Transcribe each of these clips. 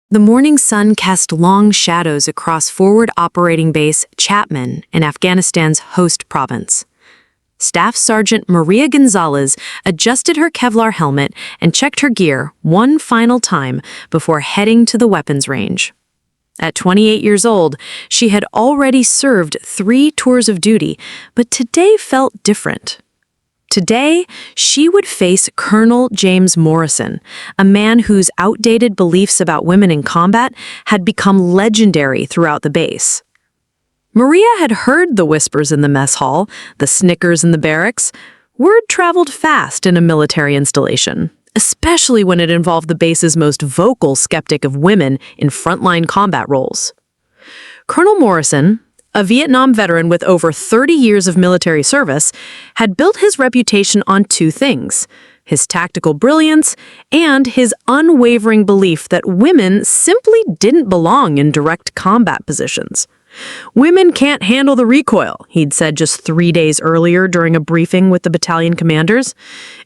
The morning sun cast long shadows across Forward Operating Base Chapman in Afghanistan's Khost province. Staff Sergeant Maria Gonzalez adjusted her kevlar helmet and checked her gear one final time before heading to the weapons range. At 28 years old, she had already served 3 tours of duty, but today felt different. Today, she would face Colonel James Morrison, a man whose outdated beliefs about women in combat had become legendary throughout the base. Maria had heard the whispers in the mess hall, the snickers in the barracks. Word traveled fast in a military installation, especially when it involved the base's most vocal skeptic of women in frontline combat roles. Colonel Morrison, a Vietnam veteran with over 30 years of military service, had built his reputation on 2 things: his tactical brilliance and his unwavering belief that women simply didn't belong in direct combat positions. "Women can't handle the recoil," he'd said just 3 days earlier during a briefing with the battalion commanders.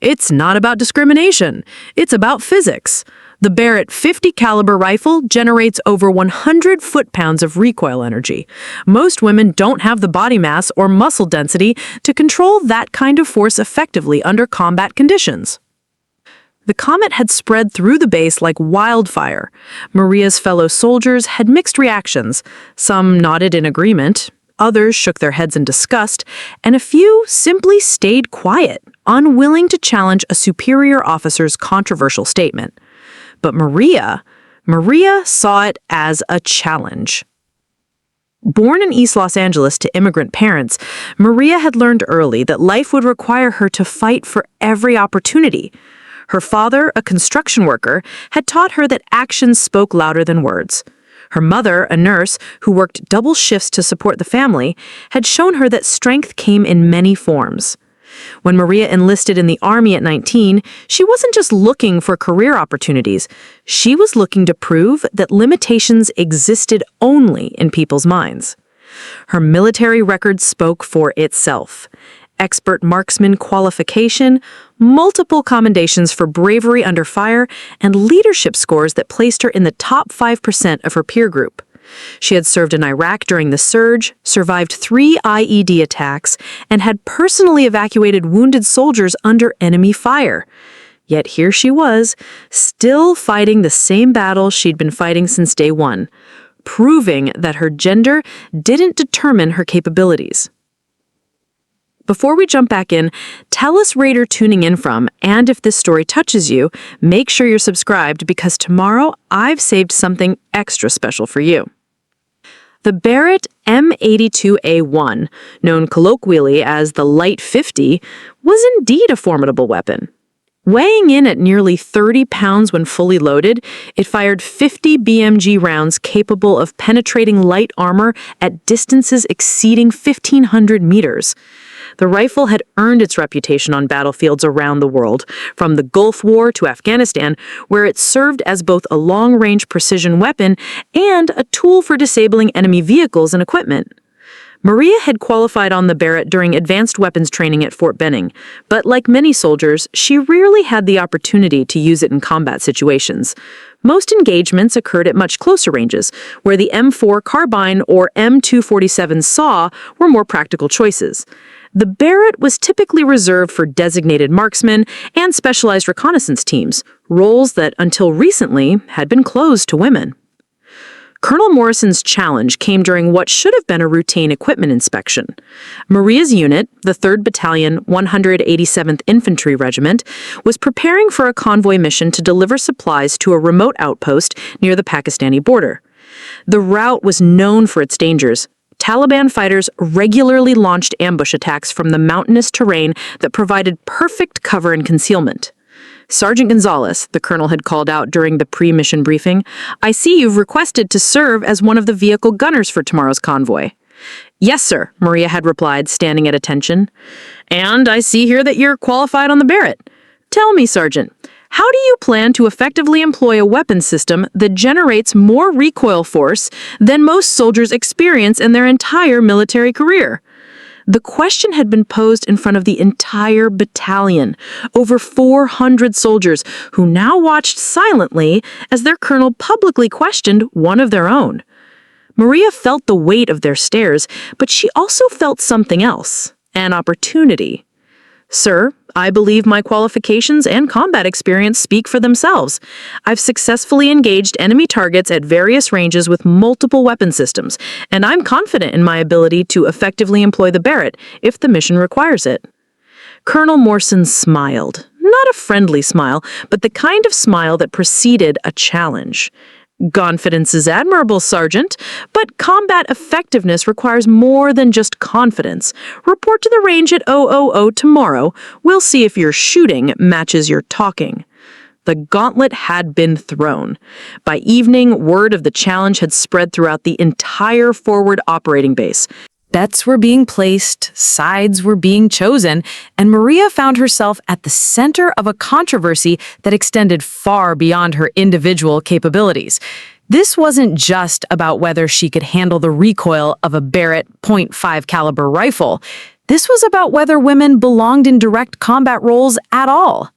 "It's not about discrimination. It's about physics. The Barrett 50 caliber rifle generates over 100 foot-pounds of recoil energy. Most women don't have the body mass or muscle density to control that kind of force effectively under combat conditions." The comment had spread through the base like wildfire. Maria's fellow soldiers had mixed reactions. Some nodded in agreement, others shook their heads in disgust, and a few simply stayed quiet, unwilling to challenge a superior officer's controversial statement. But Maria saw it as a challenge. Born in East Los Angeles to immigrant parents, Maria had learned early that life would require her to fight for every opportunity. Her father, a construction worker, had taught her that actions spoke louder than words. Her mother, a nurse who worked double shifts to support the family, had shown her that strength came in many forms. When Maria enlisted in the Army at 19, she wasn't just looking for career opportunities. She was looking to prove that limitations existed only in people's minds. Her military record spoke for itself. Expert marksman qualification, multiple commendations for bravery under fire, and leadership scores that placed her in the top 5% of her peer group. She had served in Iraq during the surge, survived 3 IED attacks, and had personally evacuated wounded soldiers under enemy fire. Yet here she was, still fighting the same battle she'd been fighting since day one, proving that her gender didn't determine her capabilities. Before we jump back in, tell us where you're tuning in from, and if this story touches you, make sure you're subscribed because tomorrow I've saved something extra special for you. The Barrett M82A1, known colloquially as the Light 50, was indeed a formidable weapon. Weighing in at nearly 30 pounds when fully loaded, it fired 50 BMG rounds capable of penetrating light armor at distances exceeding 1,500 meters. The rifle had earned its reputation on battlefields around the world, from the Gulf War to Afghanistan, where it served as both a long-range precision weapon and a tool for disabling enemy vehicles and equipment. Maria had qualified on the Barrett during advanced weapons training at Fort Benning, but like many soldiers, she rarely had the opportunity to use it in combat situations. Most engagements occurred at much closer ranges, where the M4 carbine or M247 saw were more practical choices. The Barrett was typically reserved for designated marksmen and specialized reconnaissance teams, roles that until recently had been closed to women. Colonel Morrison's challenge came during what should have been a routine equipment inspection. Maria's unit, the 3rd Battalion, 187th Infantry Regiment, was preparing for a convoy mission to deliver supplies to a remote outpost near the Pakistani border. The route was known for its dangers. Taliban fighters regularly launched ambush attacks from the mountainous terrain that provided perfect cover and concealment. "Sergeant Gonzalez," the colonel had called out during the pre-mission briefing, "I see you've requested to serve as one of the vehicle gunners for tomorrow's convoy." "Yes, sir," Maria had replied, standing at attention. "And I see here that you're qualified on the Barrett. Tell me, Sergeant, how do you plan to effectively employ a weapon system that generates more recoil force than most soldiers experience in their entire military career?" The question had been posed in front of the entire battalion, over 400 soldiers who now watched silently as their colonel publicly questioned one of their own. Maria felt the weight of their stares, but she also felt something else, an opportunity. "Sir, I believe my qualifications and combat experience speak for themselves. I've successfully engaged enemy targets at various ranges with multiple weapon systems, and I'm confident in my ability to effectively employ the Barrett if the mission requires it." Colonel Morrison smiled. Not a friendly smile, but the kind of smile that preceded a challenge. "Confidence is admirable, Sergeant, but combat effectiveness requires more than just confidence. Report to the range at 000 tomorrow. We'll see if your shooting matches your talking." The gauntlet had been thrown. By evening, word of the challenge had spread throughout the entire forward operating base. Bets were being placed, sides were being chosen, and Maria found herself at the center of a controversy that extended far beyond her individual capabilities. This wasn't just about whether she could handle the recoil of a Barrett .5 caliber rifle. This was about whether women belonged in direct combat roles at all.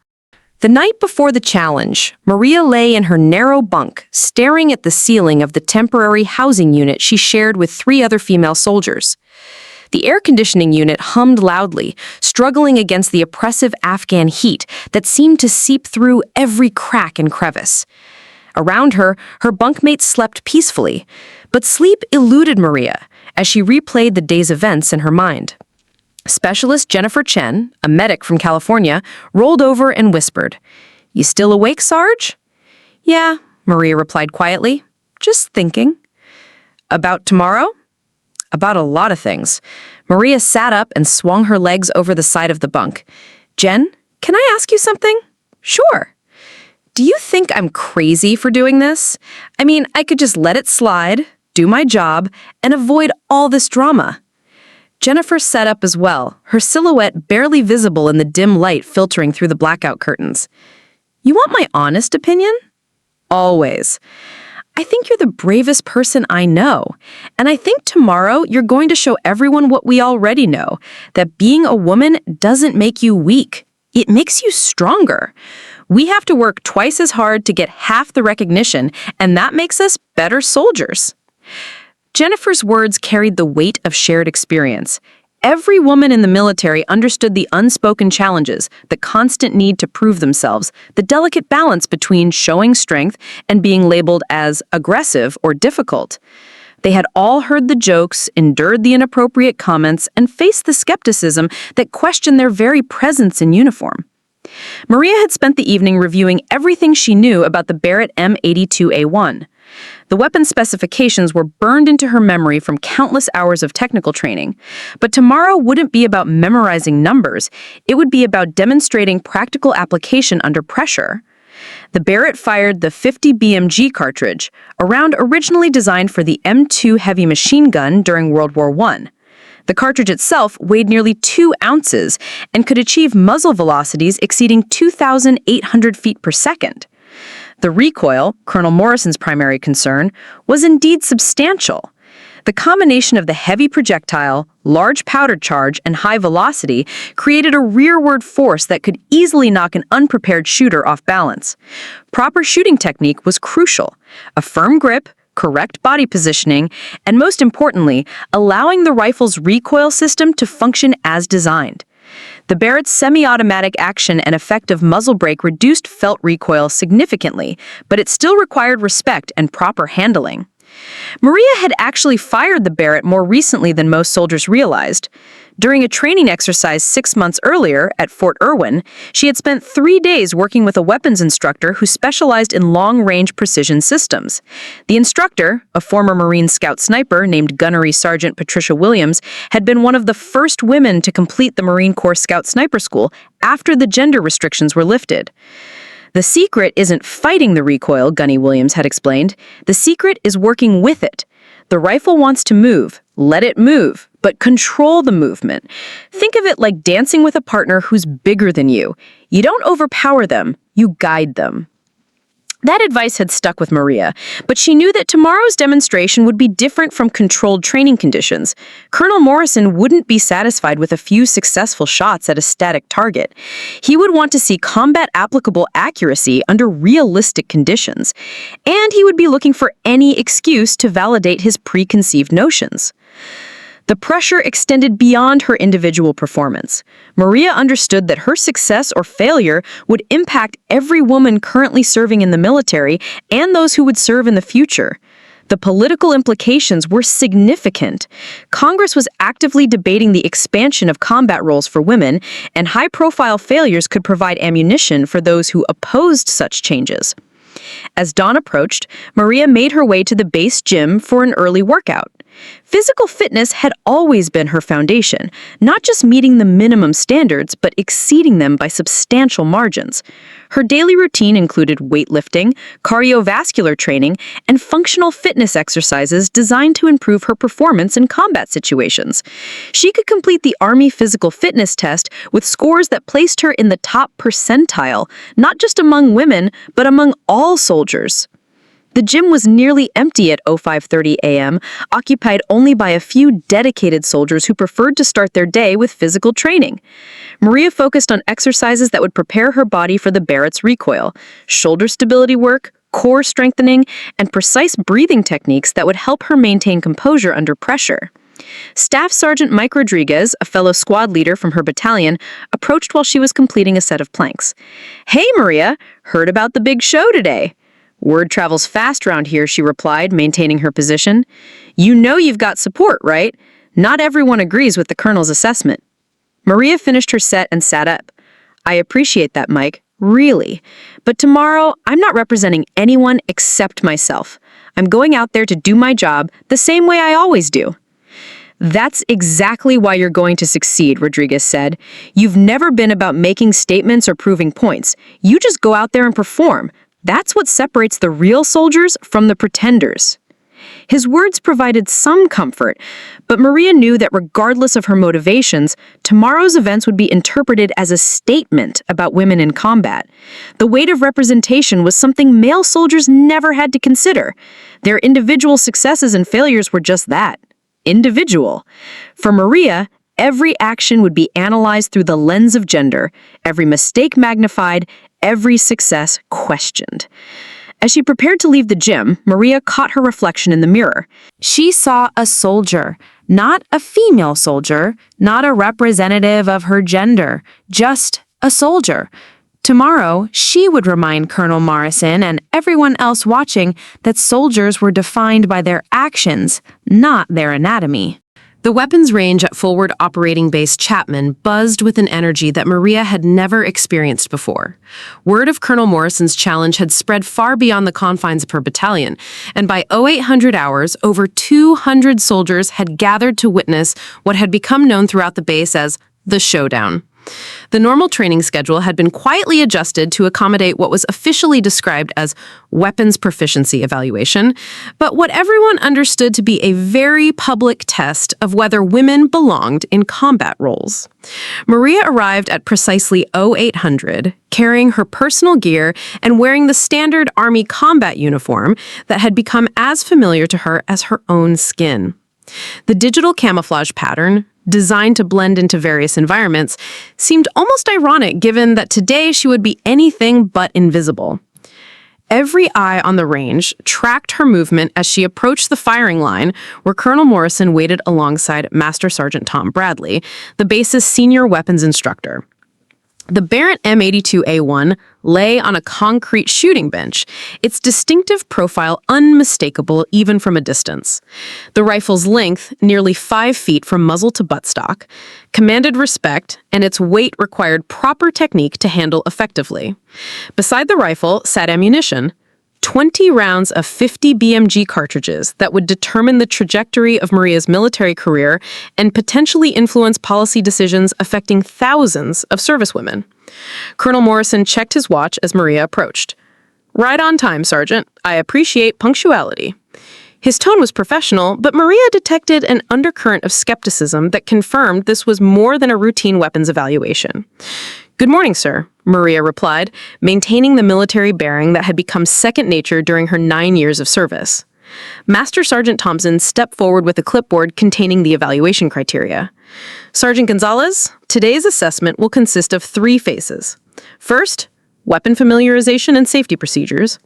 The night before the challenge, Maria lay in her narrow bunk, staring at the ceiling of the temporary housing unit she shared with 3 other female soldiers. The air conditioning unit hummed loudly, struggling against the oppressive Afghan heat that seemed to seep through every crack and crevice. Around her, her bunkmates slept peacefully, but sleep eluded Maria as she replayed the day's events in her mind. Specialist Jennifer Chen, a medic from California, rolled over and whispered, "You still awake, Sarge?" "Yeah," Maria replied quietly. "Just thinking." "About tomorrow?" "About a lot of things." Maria sat up and swung her legs over the side of the bunk. "Jen, can I ask you something?" "Sure." "Do you think I'm crazy for doing this? I mean, I could just let it slide, do my job, and avoid all this drama." Jennifer sat up as well, her silhouette barely visible in the dim light filtering through the blackout curtains. "You want my honest opinion?" "Always." "I think you're the bravest person I know. And I think tomorrow you're going to show everyone what we already know, that being a woman doesn't make you weak. It makes you stronger. We have to work twice as hard to get half the recognition, and that makes us better soldiers." Jennifer's words carried the weight of shared experience. Every woman in the military understood the unspoken challenges, the constant need to prove themselves, the delicate balance between showing strength and being labeled as aggressive or difficult. They had all heard the jokes, endured the inappropriate comments, and faced the skepticism that questioned their very presence in uniform. Maria had spent the evening reviewing everything she knew about the Barrett M82A1. The weapon specifications were burned into her memory from countless hours of technical training. But tomorrow wouldn't be about memorizing numbers. It would be about demonstrating practical application under pressure. The Barrett fired the 50 BMG cartridge, a round originally designed for the M2 heavy machine gun during World War I. The cartridge itself weighed nearly 2 ounces and could achieve muzzle velocities exceeding 2,800 feet per second. The recoil, Colonel Morrison's primary concern, was indeed substantial. The combination of the heavy projectile, large powder charge, and high velocity created a rearward force that could easily knock an unprepared shooter off balance. Proper shooting technique was crucial. A firm grip, correct body positioning, and most importantly, allowing the rifle's recoil system to function as designed. The Barrett's semi-automatic action and effective muzzle brake reduced felt recoil significantly, but it still required respect and proper handling. Maria had actually fired the Barrett more recently than most soldiers realized. During a training exercise 6 months earlier at Fort Irwin, she had spent 3 days working with a weapons instructor who specialized in long-range precision systems. The instructor, a former Marine Scout sniper named Gunnery Sergeant Patricia Williams, had been one of the first women to complete the Marine Corps Scout Sniper School after the gender restrictions were lifted. "The secret isn't fighting the recoil," Gunny Williams had explained. "The secret is working with it. The rifle wants to move. Let it move, but control the movement. Think of it like dancing with a partner who's bigger than you. You don't overpower them, you guide them." That advice had stuck with Maria, but she knew that tomorrow's demonstration would be different from controlled training conditions. Colonel Morrison wouldn't be satisfied with a few successful shots at a static target. He would want to see combat-applicable accuracy under realistic conditions, and he would be looking for any excuse to validate his preconceived notions. The pressure extended beyond her individual performance. Maria understood that her success or failure would impact every woman currently serving in the military and those who would serve in the future. The political implications were significant. Congress was actively debating the expansion of combat roles for women, and high-profile failures could provide ammunition for those who opposed such changes. As dawn approached, Maria made her way to the base gym for an early workout. Physical fitness had always been her foundation, not just meeting the minimum standards, but exceeding them by substantial margins. Her daily routine included weightlifting, cardiovascular training, and functional fitness exercises designed to improve her performance in combat situations. She could complete the Army physical fitness test with scores that placed her in the top percentile, not just among women, but among all soldiers. The gym was nearly empty at 05:30 a.m., occupied only by a few dedicated soldiers who preferred to start their day with physical training. Maria focused on exercises that would prepare her body for the Barrett's recoil, shoulder stability work, core strengthening, and precise breathing techniques that would help her maintain composure under pressure. Staff Sergeant Mike Rodriguez, a fellow squad leader from her battalion, approached while she was completing a set of planks. "Hey, Maria, heard about the big show today." "Word travels fast around here," she replied, maintaining her position. "You know you've got support, right? Not everyone agrees with the colonel's assessment." Maria finished her set and sat up. "I appreciate that, Mike. Really. But tomorrow, I'm not representing anyone except myself. I'm going out there to do my job the same way I always do." "That's exactly why you're going to succeed," Rodriguez said. "You've never been about making statements or proving points. You just go out there and perform. That's what separates the real soldiers from the pretenders." His words provided some comfort, but Maria knew that regardless of her motivations, tomorrow's events would be interpreted as a statement about women in combat. The weight of representation was something male soldiers never had to consider. Their individual successes and failures were just that, individual. For Maria, every action would be analyzed through the lens of gender, every mistake magnified, every success questioned. As she prepared to leave the gym, Maria caught her reflection in the mirror. She saw a soldier, not a female soldier, not a representative of her gender, just a soldier. Tomorrow, she would remind Colonel Morrison and everyone else watching that soldiers were defined by their actions, not their anatomy. The weapons range at Forward Operating Base Chapman buzzed with an energy that Maria had never experienced before. Word of Colonel Morrison's challenge had spread far beyond the confines of her battalion, and by 0800 hours, over 200 soldiers had gathered to witness what had become known throughout the base as the showdown. The normal training schedule had been quietly adjusted to accommodate what was officially described as weapons proficiency evaluation, but what everyone understood to be a very public test of whether women belonged in combat roles. Maria arrived at precisely 0800, carrying her personal gear and wearing the standard Army combat uniform that had become as familiar to her as her own skin. The digital camouflage pattern, designed to blend into various environments, seemed almost ironic given that today she would be anything but invisible. Every eye on the range tracked her movement as she approached the firing line, where Colonel Morrison waited alongside Master Sergeant Tom Bradley, the base's senior weapons instructor. The Barrett M82A1 lay on a concrete shooting bench, its distinctive profile unmistakable even from a distance. The rifle's length, nearly 5 feet from muzzle to buttstock, commanded respect, and its weight required proper technique to handle effectively. Beside the rifle sat ammunition, 20 rounds of 50 BMG cartridges that would determine the trajectory of Maria's military career and potentially influence policy decisions affecting thousands of servicewomen. Colonel Morrison checked his watch as Maria approached. "Right on time, Sergeant. I appreciate punctuality." His tone was professional, but Maria detected an undercurrent of skepticism that confirmed this was more than a routine weapons evaluation. Good morning, sir, Maria replied, maintaining the military bearing that had become second nature during her 9 years of service. Master Sergeant Thompson stepped forward with a clipboard containing the evaluation criteria. Sergeant Gonzalez, today's assessment will consist of 3 phases. First, weapon familiarization and safety procedures.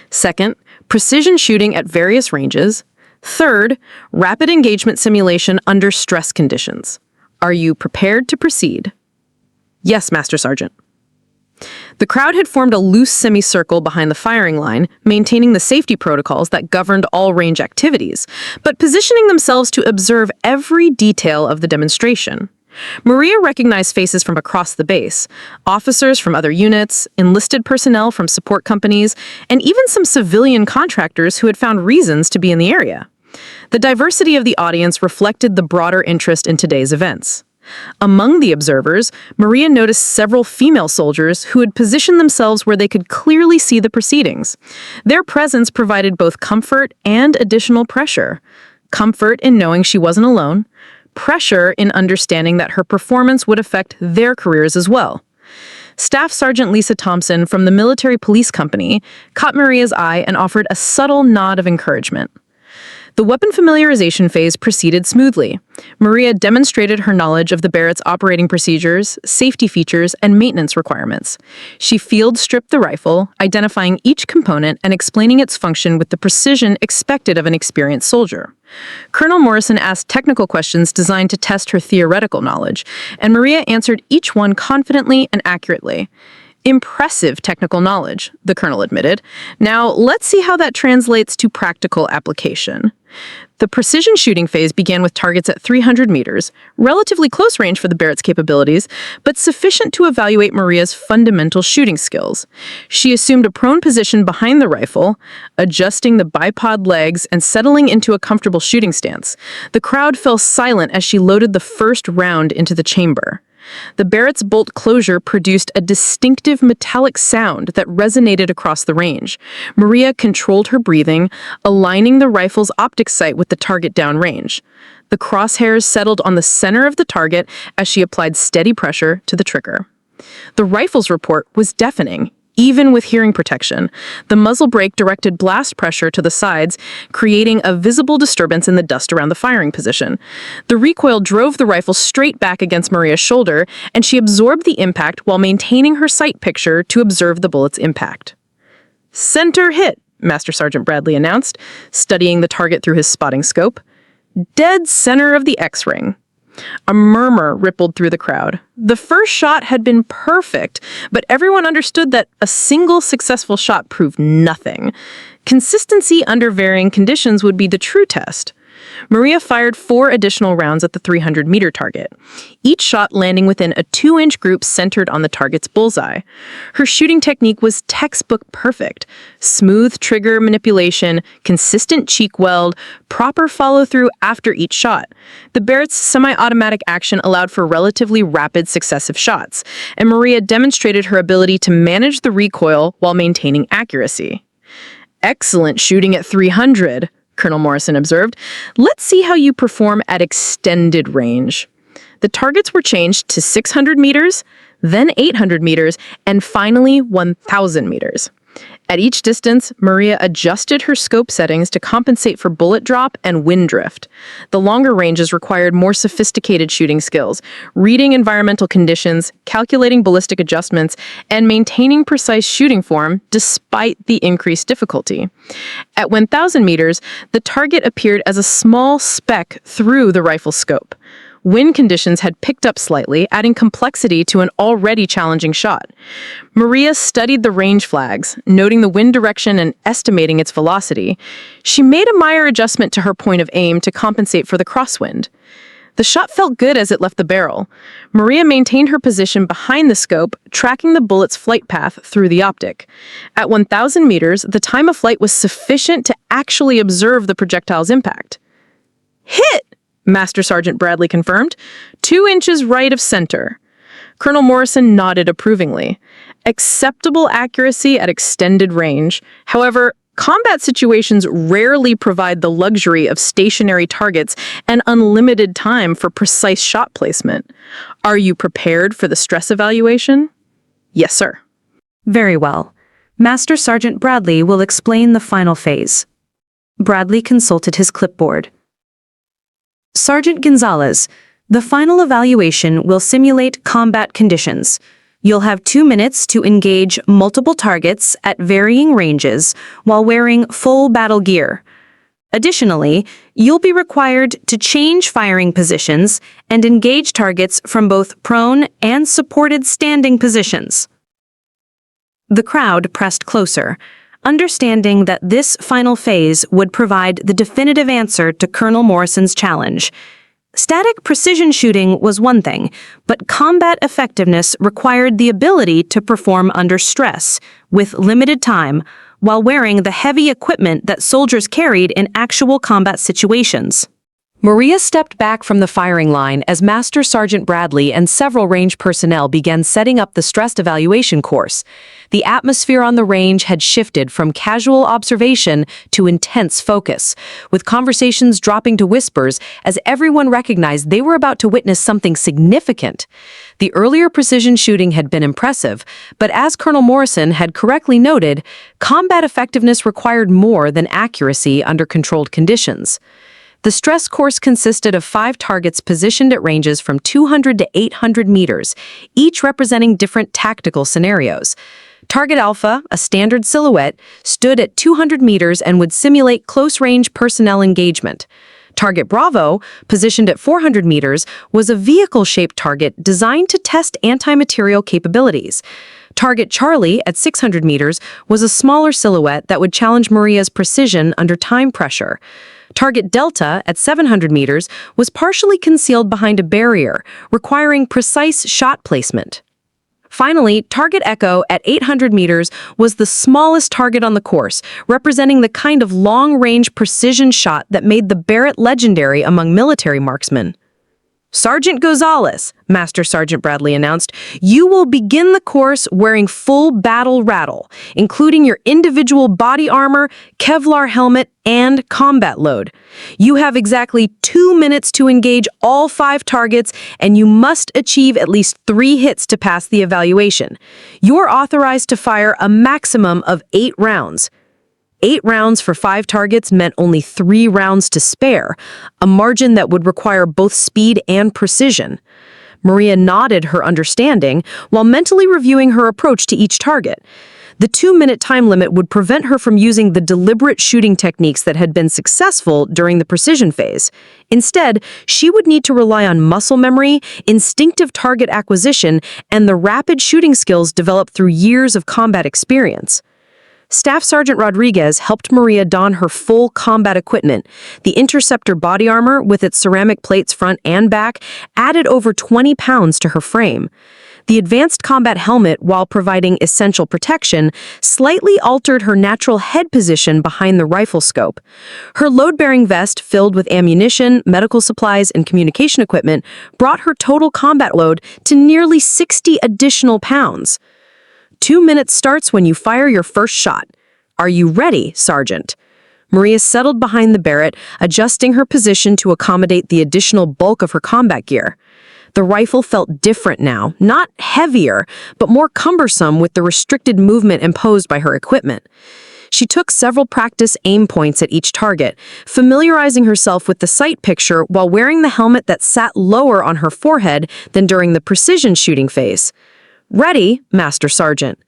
Second, precision shooting at various ranges. Third, rapid engagement simulation under stress conditions. Are you prepared to proceed? Yes, Master Sergeant. The crowd had formed a loose semicircle behind the firing line, maintaining the safety protocols that governed all range activities, but positioning themselves to observe every detail of the demonstration. Maria recognized faces from across the base, officers from other units, enlisted personnel from support companies, and even some civilian contractors who had found reasons to be in the area. The diversity of the audience reflected the broader interest in today's events. Among the observers, Maria noticed several female soldiers who had positioned themselves where they could clearly see the proceedings. Their presence provided both comfort and additional pressure. Comfort in knowing she wasn't alone, pressure in understanding that her performance would affect their careers as well. Staff Sergeant Lisa Thompson from the Military Police Company caught Maria's eye and offered a subtle nod of encouragement. The weapon familiarization phase proceeded smoothly. Maria demonstrated her knowledge of the Barrett's operating procedures, safety features, and maintenance requirements. She field stripped the rifle, identifying each component and explaining its function with the precision expected of an experienced soldier. Colonel Morrison asked technical questions designed to test her theoretical knowledge, and Maria answered each one confidently and accurately. Impressive technical knowledge, the colonel admitted. Now, let's see how that translates to practical application. The precision shooting phase began with targets at 300 meters, relatively close range for the Barrett's capabilities, but sufficient to evaluate Maria's fundamental shooting skills. She assumed a prone position behind the rifle, adjusting the bipod legs and settling into a comfortable shooting stance. The crowd fell silent as she loaded the first round into the chamber. The Barrett's bolt closure produced a distinctive metallic sound that resonated across the range. Maria controlled her breathing, aligning the rifle's optic sight with the target downrange. The crosshairs settled on the center of the target as she applied steady pressure to the trigger. The rifle's report was deafening, even with hearing protection. The muzzle brake directed blast pressure to the sides, creating a visible disturbance in the dust around the firing position. The recoil drove the rifle straight back against Maria's shoulder, and she absorbed the impact while maintaining her sight picture to observe the bullet's impact. "Center hit," Master Sergeant Bradley announced, studying the target through his spotting scope. "Dead center of the X-ring." A murmur rippled through the crowd. The first shot had been perfect, but everyone understood that a single successful shot proved nothing. Consistency under varying conditions would be the true test. Maria fired 4 additional rounds at the 300-meter target, each shot landing within a 2-inch group centered on the target's bullseye. Her shooting technique was textbook perfect. Smooth trigger manipulation, consistent cheek weld, proper follow-through after each shot. The Barrett's semi-automatic action allowed for relatively rapid successive shots, and Maria demonstrated her ability to manage the recoil while maintaining accuracy. "Excellent shooting at 300, Colonel Morrison observed. "Let's see how you perform at extended range." The targets were changed to 600 meters, then 800 meters, and finally 1,000 meters. At each distance, Maria adjusted her scope settings to compensate for bullet drop and wind drift. The longer ranges required more sophisticated shooting skills, reading environmental conditions, calculating ballistic adjustments, and maintaining precise shooting form despite the increased difficulty. At 1,000 meters, the target appeared as a small speck through the rifle's scope. Wind conditions had picked up slightly, adding complexity to an already challenging shot. Maria studied the range flags, noting the wind direction and estimating its velocity. She made a minor adjustment to her point of aim to compensate for the crosswind. The shot felt good as it left the barrel. Maria maintained her position behind the scope, tracking the bullet's flight path through the optic. At 1,000 meters, the time of flight was sufficient to actually observe the projectile's impact. "Hit!" Master Sergeant Bradley confirmed. 2 inches right of center. Colonel Morrison nodded approvingly. Acceptable accuracy at extended range. However, combat situations rarely provide the luxury of stationary targets and unlimited time for precise shot placement. Are you prepared for the stress evaluation? Yes, sir. Very well. Master Sergeant Bradley will explain the final phase. Bradley consulted his clipboard. Sergeant Gonzalez, the final evaluation will simulate combat conditions. You'll have 2 minutes to engage multiple targets at varying ranges while wearing full battle gear. Additionally, you'll be required to change firing positions and engage targets from both prone and supported standing positions. The crowd pressed closer, understanding that this final phase would provide the definitive answer to Colonel Morrison's challenge. Static precision shooting was one thing, but combat effectiveness required the ability to perform under stress, with limited time, while wearing the heavy equipment that soldiers carried in actual combat situations. Maria stepped back from the firing line as Master Sergeant Bradley and several range personnel began setting up the stressed evaluation course. The atmosphere on the range had shifted from casual observation to intense focus, with conversations dropping to whispers as everyone recognized they were about to witness something significant. The earlier precision shooting had been impressive, but as Colonel Morrison had correctly noted, combat effectiveness required more than accuracy under controlled conditions. The stress course consisted of 5 targets positioned at ranges from 200 to 800 meters, each representing different tactical scenarios. Target Alpha, a standard silhouette, stood at 200 meters and would simulate close-range personnel engagement. Target Bravo, positioned at 400 meters, was a vehicle-shaped target designed to test anti-material capabilities. Target Charlie, at 600 meters, was a smaller silhouette that would challenge Maria's precision under time pressure. Target Delta, at 700 meters, was partially concealed behind a barrier, requiring precise shot placement. Finally, Target Echo, at 800 meters, was the smallest target on the course, representing the kind of long-range precision shot that made the Barrett legendary among military marksmen. Sergeant Gonzalez, Master Sergeant Bradley announced, you will begin the course wearing full battle rattle, including your individual body armor, Kevlar helmet, and combat load. You have exactly 2 minutes to engage all 5 targets, and you must achieve at least 3 hits to pass the evaluation. You're authorized to fire a maximum of 8 rounds. 8 rounds for 5 targets meant only 3 rounds to spare, a margin that would require both speed and precision. Maria nodded her understanding while mentally reviewing her approach to each target. The 2-minute time limit would prevent her from using the deliberate shooting techniques that had been successful during the precision phase. Instead, she would need to rely on muscle memory, instinctive target acquisition, and the rapid shooting skills developed through years of combat experience. Staff Sergeant Rodriguez helped Maria don her full combat equipment. The Interceptor body armor, with its ceramic plates front and back, added over 20 pounds to her frame. The advanced combat helmet, while providing essential protection, slightly altered her natural head position behind the rifle scope. Her load-bearing vest, filled with ammunition, medical supplies, and communication equipment, brought her total combat load to nearly 60 additional pounds. 2 minutes starts when you fire your first shot. Are you ready, Sergeant? Maria settled behind the Barrett, adjusting her position to accommodate the additional bulk of her combat gear. The rifle felt different now, not heavier, but more cumbersome with the restricted movement imposed by her equipment. She took several practice aim points at each target, familiarizing herself with the sight picture while wearing the helmet that sat lower on her forehead than during the precision shooting phase. Ready, Master Sergeant.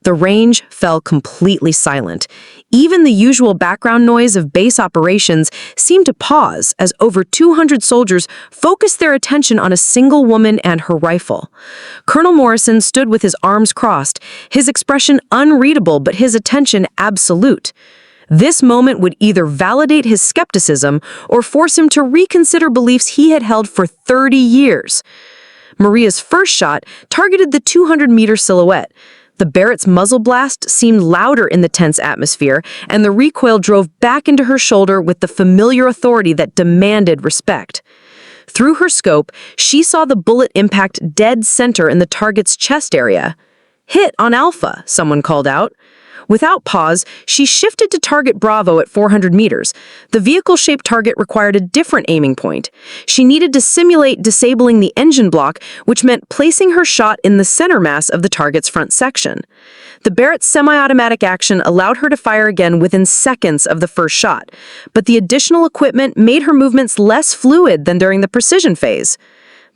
The range fell completely silent. Even the usual background noise of base operations seemed to pause as over 200 soldiers focused their attention on a single woman and her rifle. Colonel Morrison stood with his arms crossed, his expression unreadable but his attention absolute. This moment would either validate his skepticism or force him to reconsider beliefs he had held for 30 years. Maria's first shot targeted the 200-meter silhouette. The Barrett's muzzle blast seemed louder in the tense atmosphere, and the recoil drove back into her shoulder with the familiar authority that demanded respect. Through her scope, she saw the bullet impact dead center in the target's chest area. "Hit on Alpha," someone called out. Without pause, she shifted to target Bravo at 400 meters. The vehicle-shaped target required a different aiming point. She needed to simulate disabling the engine block, which meant placing her shot in the center mass of the target's front section. The Barrett's semi-automatic action allowed her to fire again within seconds of the first shot, but the additional equipment made her movements less fluid than during the precision phase.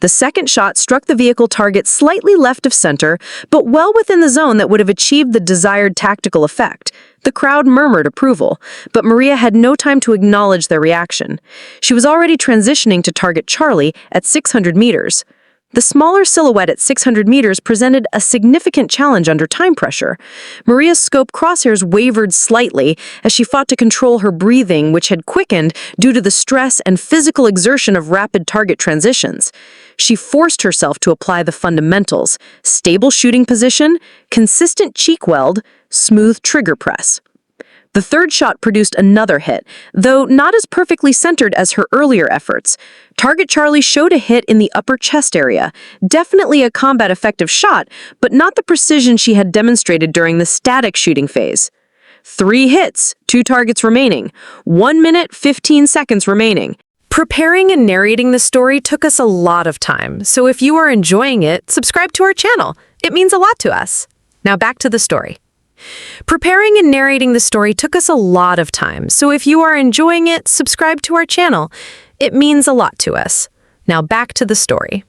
The second shot struck the vehicle target slightly left of center, but well within the zone that would have achieved the desired tactical effect. The crowd murmured approval, but Maria had no time to acknowledge their reaction. She was already transitioning to target Charlie at 600 meters. The smaller silhouette at 600 meters presented a significant challenge under time pressure. Maria's scope crosshairs wavered slightly as she fought to control her breathing, which had quickened due to the stress and physical exertion of rapid target transitions. She forced herself to apply the fundamentals: stable shooting position, consistent cheek weld, smooth trigger press. The third shot produced another hit, though not as perfectly centered as her earlier efforts. Target Charlie showed a hit in the upper chest area, definitely a combat effective shot, but not the precision she had demonstrated during the static shooting phase. 3 hits, 2 targets remaining, 1 minute, 15 seconds remaining. Preparing and narrating the story took us a lot of time, so if you are enjoying it, subscribe to our channel. It means a lot to us. Now back to the story. Preparing and narrating the story took us a lot of time, so if you are enjoying it, subscribe to our channel. It means a lot to us. Now back to the story.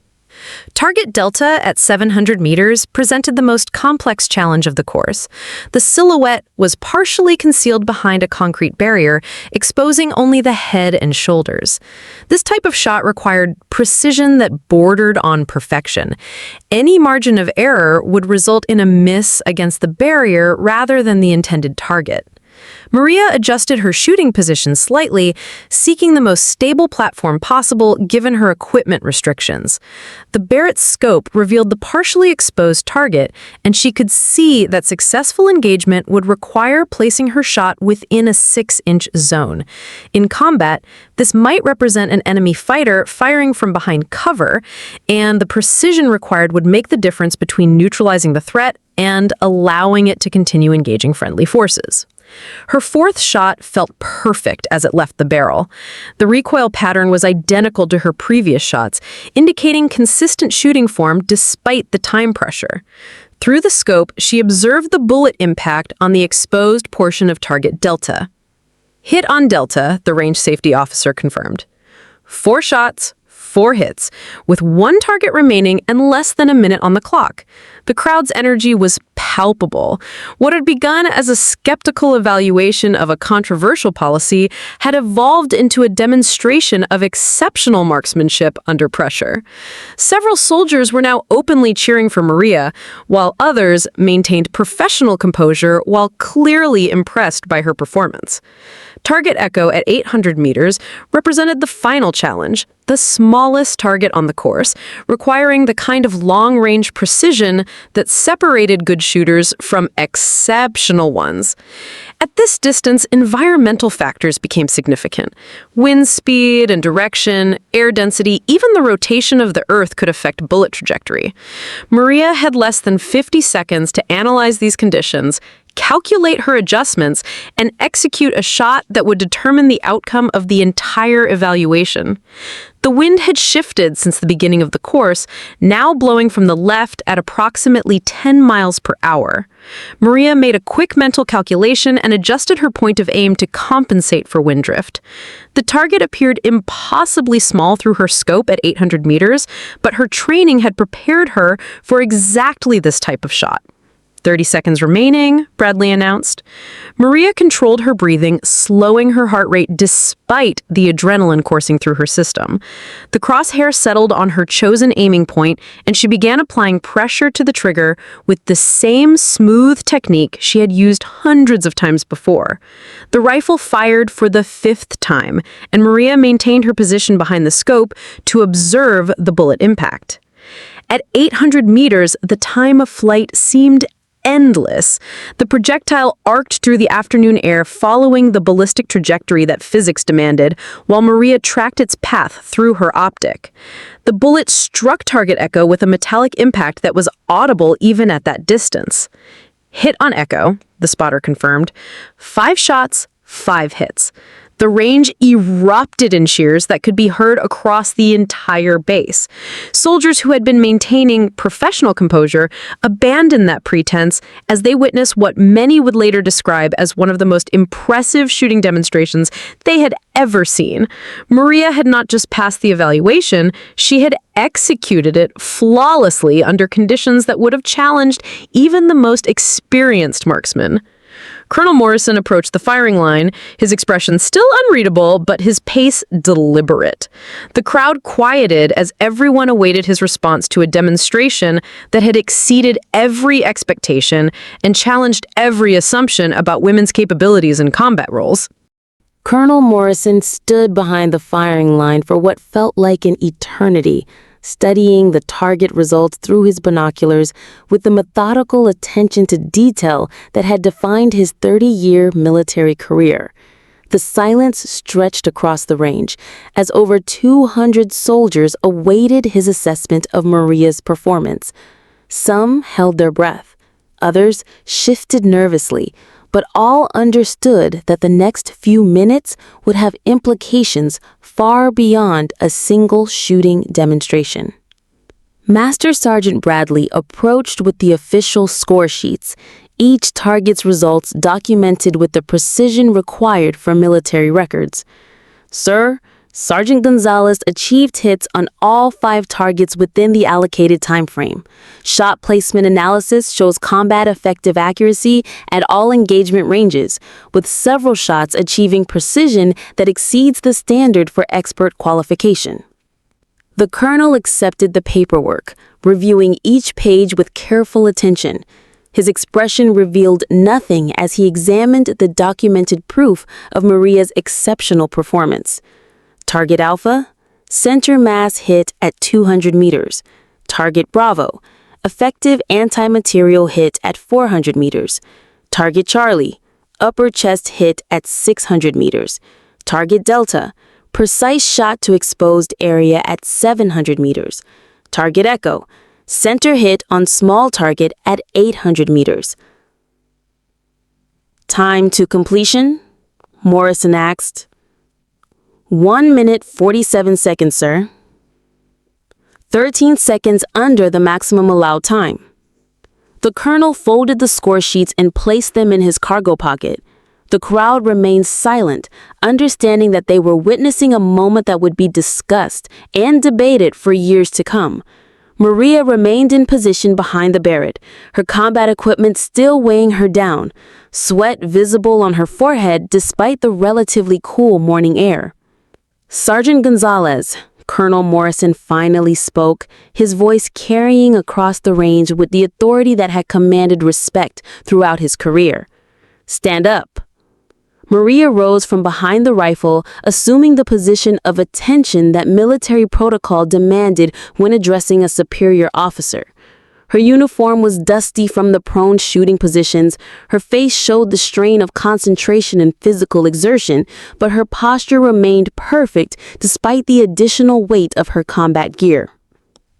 Target Delta at 700 meters presented the most complex challenge of the course. The silhouette was partially concealed behind a concrete barrier, exposing only the head and shoulders. This type of shot required precision that bordered on perfection. Any margin of error would result in a miss against the barrier rather than the intended target. Maria adjusted her shooting position slightly, seeking the most stable platform possible given her equipment restrictions. The Barrett's scope revealed the partially exposed target, and she could see that successful engagement would require placing her shot within a 6-inch zone. In combat, this might represent an enemy fighter firing from behind cover, and the precision required would make the difference between neutralizing the threat and allowing it to continue engaging friendly forces. Her fourth shot felt perfect as it left the barrel. The recoil pattern was identical to her previous shots, indicating consistent shooting form despite the time pressure. Through the scope, she observed the bullet impact on the exposed portion of target Delta. Hit on Delta, the range safety officer confirmed. 4 shots, 4 hits, with 1 target remaining and less than a minute on the clock. The crowd's energy was palpable. What had begun as a skeptical evaluation of a controversial policy had evolved into a demonstration of exceptional marksmanship under pressure. Several soldiers were now openly cheering for Maria, while others maintained professional composure while clearly impressed by her performance. Target Echo at 800 meters represented the final challenge, the smallest target on the course, requiring the kind of long-range precision that separated good shooters from exceptional ones. At this distance, environmental factors became significant. Wind speed and direction, air density, even the rotation of the Earth could affect bullet trajectory. Maria had less than 50 seconds to analyze these conditions, calculate her adjustments, and execute a shot that would determine the outcome of the entire evaluation. The wind had shifted since the beginning of the course, now blowing from the left at approximately 10 miles per hour. Maria made a quick mental calculation and adjusted her point of aim to compensate for wind drift. The target appeared impossibly small through her scope at 800 meters, but her training had prepared her for exactly this type of shot. 30 seconds remaining, Bradley announced. Maria controlled her breathing, slowing her heart rate despite the adrenaline coursing through her system. The crosshair settled on her chosen aiming point, and she began applying pressure to the trigger with the same smooth technique she had used hundreds of times before. The rifle fired for the 5th time, and Maria maintained her position behind the scope to observe the bullet impact. At 800 meters, the time of flight seemed endless. The projectile arced through the afternoon air following the ballistic trajectory that physics demanded, while Maria tracked its path through her optic. The bullet struck Target Echo with a metallic impact that was audible even at that distance. Hit on echo, the spotter confirmed. 5 shots, 5 hits. The range erupted in cheers that could be heard across the entire base. Soldiers who had been maintaining professional composure abandoned that pretense as they witnessed what many would later describe as one of the most impressive shooting demonstrations they had ever seen. Maria had not just passed the evaluation, she had executed it flawlessly under conditions that would have challenged even the most experienced marksman. Colonel Morrison approached the firing line, his expression still unreadable, but his pace deliberate. The crowd quieted as everyone awaited his response to a demonstration that had exceeded every expectation and challenged every assumption about women's capabilities in combat roles. Colonel Morrison stood behind the firing line for what felt like an eternity, studying the target results through his binoculars with the methodical attention to detail that had defined his 30-year military career. The silence stretched across the range as over 200 soldiers awaited his assessment of Maria's performance. Some held their breath, others shifted nervously, but all understood that the next few minutes would have implications far beyond a single shooting demonstration. Master Sergeant Bradley approached with the official score sheets, each target's results documented with the precision required for military records. "Sir, Sergeant Gonzalez achieved hits on all 5 targets within the allocated time frame. Shot placement analysis shows combat effective accuracy at all engagement ranges, with several shots achieving precision that exceeds the standard for expert qualification." The colonel accepted the paperwork, reviewing each page with careful attention. His expression revealed nothing as he examined the documented proof of Maria's exceptional performance. Target Alpha, center mass hit at 200 meters. Target Bravo, effective anti-material hit at 400 meters. Target Charlie, upper chest hit at 600 meters. Target Delta, precise shot to exposed area at 700 meters. Target Echo, center hit on small target at 800 meters. Time to completion? Morrison asked. 1 minute 47 seconds, sir. 13 seconds under the maximum allowed time. The colonel folded the score sheets and placed them in his cargo pocket. The crowd remained silent, understanding that they were witnessing a moment that would be discussed and debated for years to come. Maria remained in position behind the Barrett, her combat equipment still weighing her down, sweat visible on her forehead despite the relatively cool morning air. "Sergeant Gonzalez," Colonel Morrison finally spoke, his voice carrying across the range with the authority that had commanded respect throughout his career. "Stand up." Maria rose from behind the rifle, assuming the position of attention that military protocol demanded when addressing a superior officer. Her uniform was dusty from the prone shooting positions, her face showed the strain of concentration and physical exertion, but her posture remained perfect despite the additional weight of her combat gear.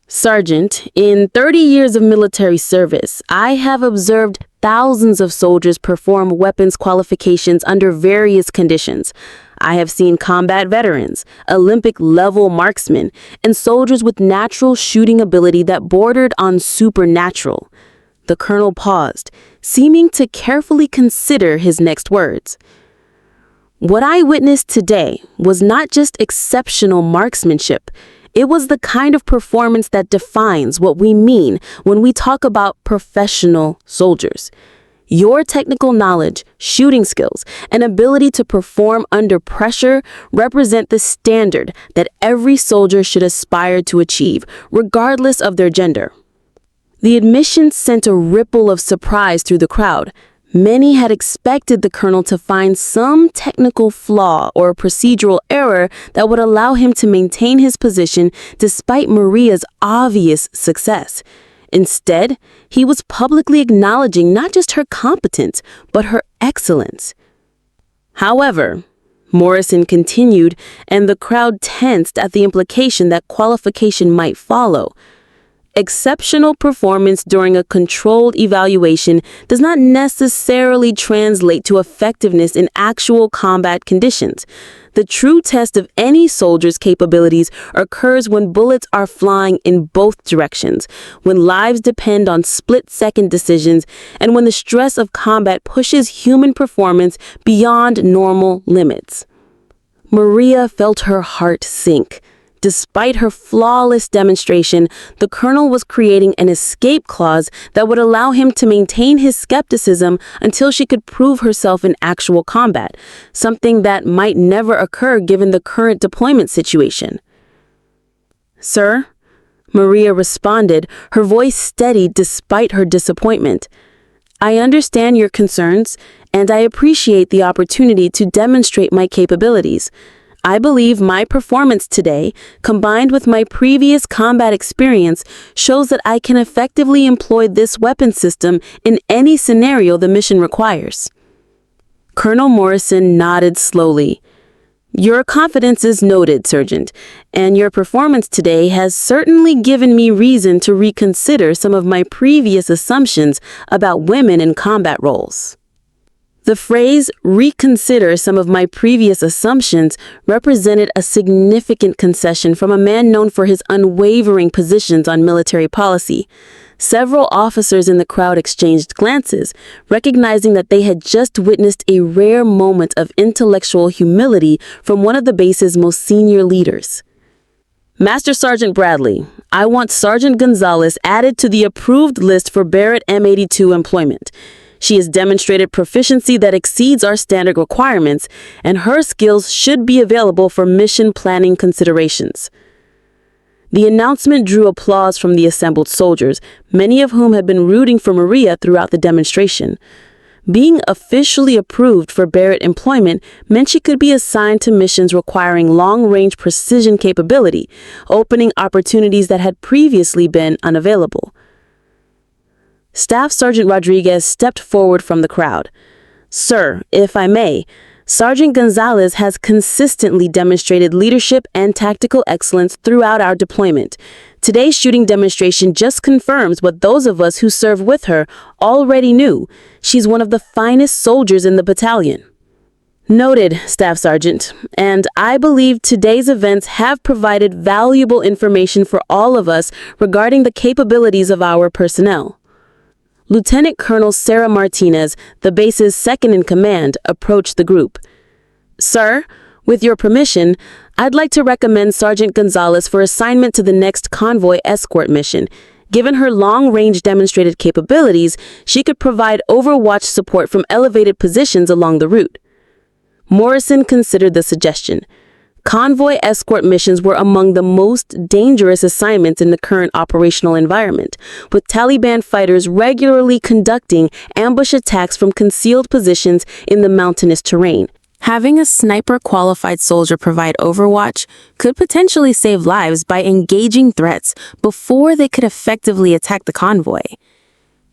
"Sergeant, in 30 years of military service, I have observed thousands of soldiers perform weapons qualifications under various conditions. I have seen combat veterans, Olympic-level marksmen, and soldiers with natural shooting ability that bordered on supernatural." The colonel paused, seeming to carefully consider his next words. "What I witnessed today was not just exceptional marksmanship. It was the kind of performance that defines what we mean when we talk about professional soldiers. Your technical knowledge, shooting skills, and ability to perform under pressure represent the standard that every soldier should aspire to achieve, regardless of their gender." The admission sent a ripple of surprise through the crowd. Many had expected the colonel to find some technical flaw or procedural error that would allow him to maintain his position despite Maria's obvious success. Instead, he was publicly acknowledging not just her competence, but her excellence. "However," Morrison continued, and the crowd tensed at the implication that qualification might follow, Exceptional performance during a controlled evaluation does not necessarily translate to effectiveness in actual combat conditions. The true test of any soldier's capabilities occurs when bullets are flying in both directions, when lives depend on split-second decisions, and when the stress of combat pushes human performance beyond normal limits. Maria felt her heart sink. Despite her flawless demonstration, the colonel was creating an escape clause that would allow him to maintain his skepticism until she could prove herself in actual combat, something that might never occur given the current deployment situation. "Sir?" Maria responded, her voice steady despite her disappointment. "I understand your concerns, and I appreciate the opportunity to demonstrate my capabilities. I believe my performance today, combined with my previous combat experience, shows that I can effectively employ this weapon system in any scenario the mission requires." Colonel Morrison nodded slowly. "Your confidence is noted, Sergeant, and your performance today has certainly given me reason to reconsider some of my previous assumptions about women in combat roles." The phrase, "reconsider some of my previous assumptions," represented a significant concession from a man known for his unwavering positions on military policy. Several officers in the crowd exchanged glances, recognizing that they had just witnessed a rare moment of intellectual humility from one of the base's most senior leaders. "Master Sergeant Bradley, I want Sergeant Gonzalez added to the approved list for Barrett M82 employment. She has demonstrated proficiency that exceeds our standard requirements, and her skills should be available for mission planning considerations." The announcement drew applause from the assembled soldiers, many of whom had been rooting for Maria throughout the demonstration. Being officially approved for Barrett employment meant she could be assigned to missions requiring long-range precision capability, opening opportunities that had previously been unavailable. Staff Sergeant Rodriguez stepped forward from the crowd. "Sir, if I may, Sergeant Gonzalez has consistently demonstrated leadership and tactical excellence throughout our deployment. Today's shooting demonstration just confirms what those of us who serve with her already knew. She's one of the finest soldiers in the battalion." "Noted, Staff Sergeant, and I believe today's events have provided valuable information for all of us regarding the capabilities of our personnel." Lieutenant Colonel Sarah Martinez, the base's second-in-command, approached the group. "Sir, with your permission, I'd like to recommend Sergeant Gonzalez for assignment to the next convoy escort mission. Given her long-range demonstrated capabilities, she could provide overwatch support from elevated positions along the route." Morrison considered the suggestion. Convoy escort missions were among the most dangerous assignments in the current operational environment, with Taliban fighters regularly conducting ambush attacks from concealed positions in the mountainous terrain. Having a sniper-qualified soldier provide overwatch could potentially save lives by engaging threats before they could effectively attack the convoy.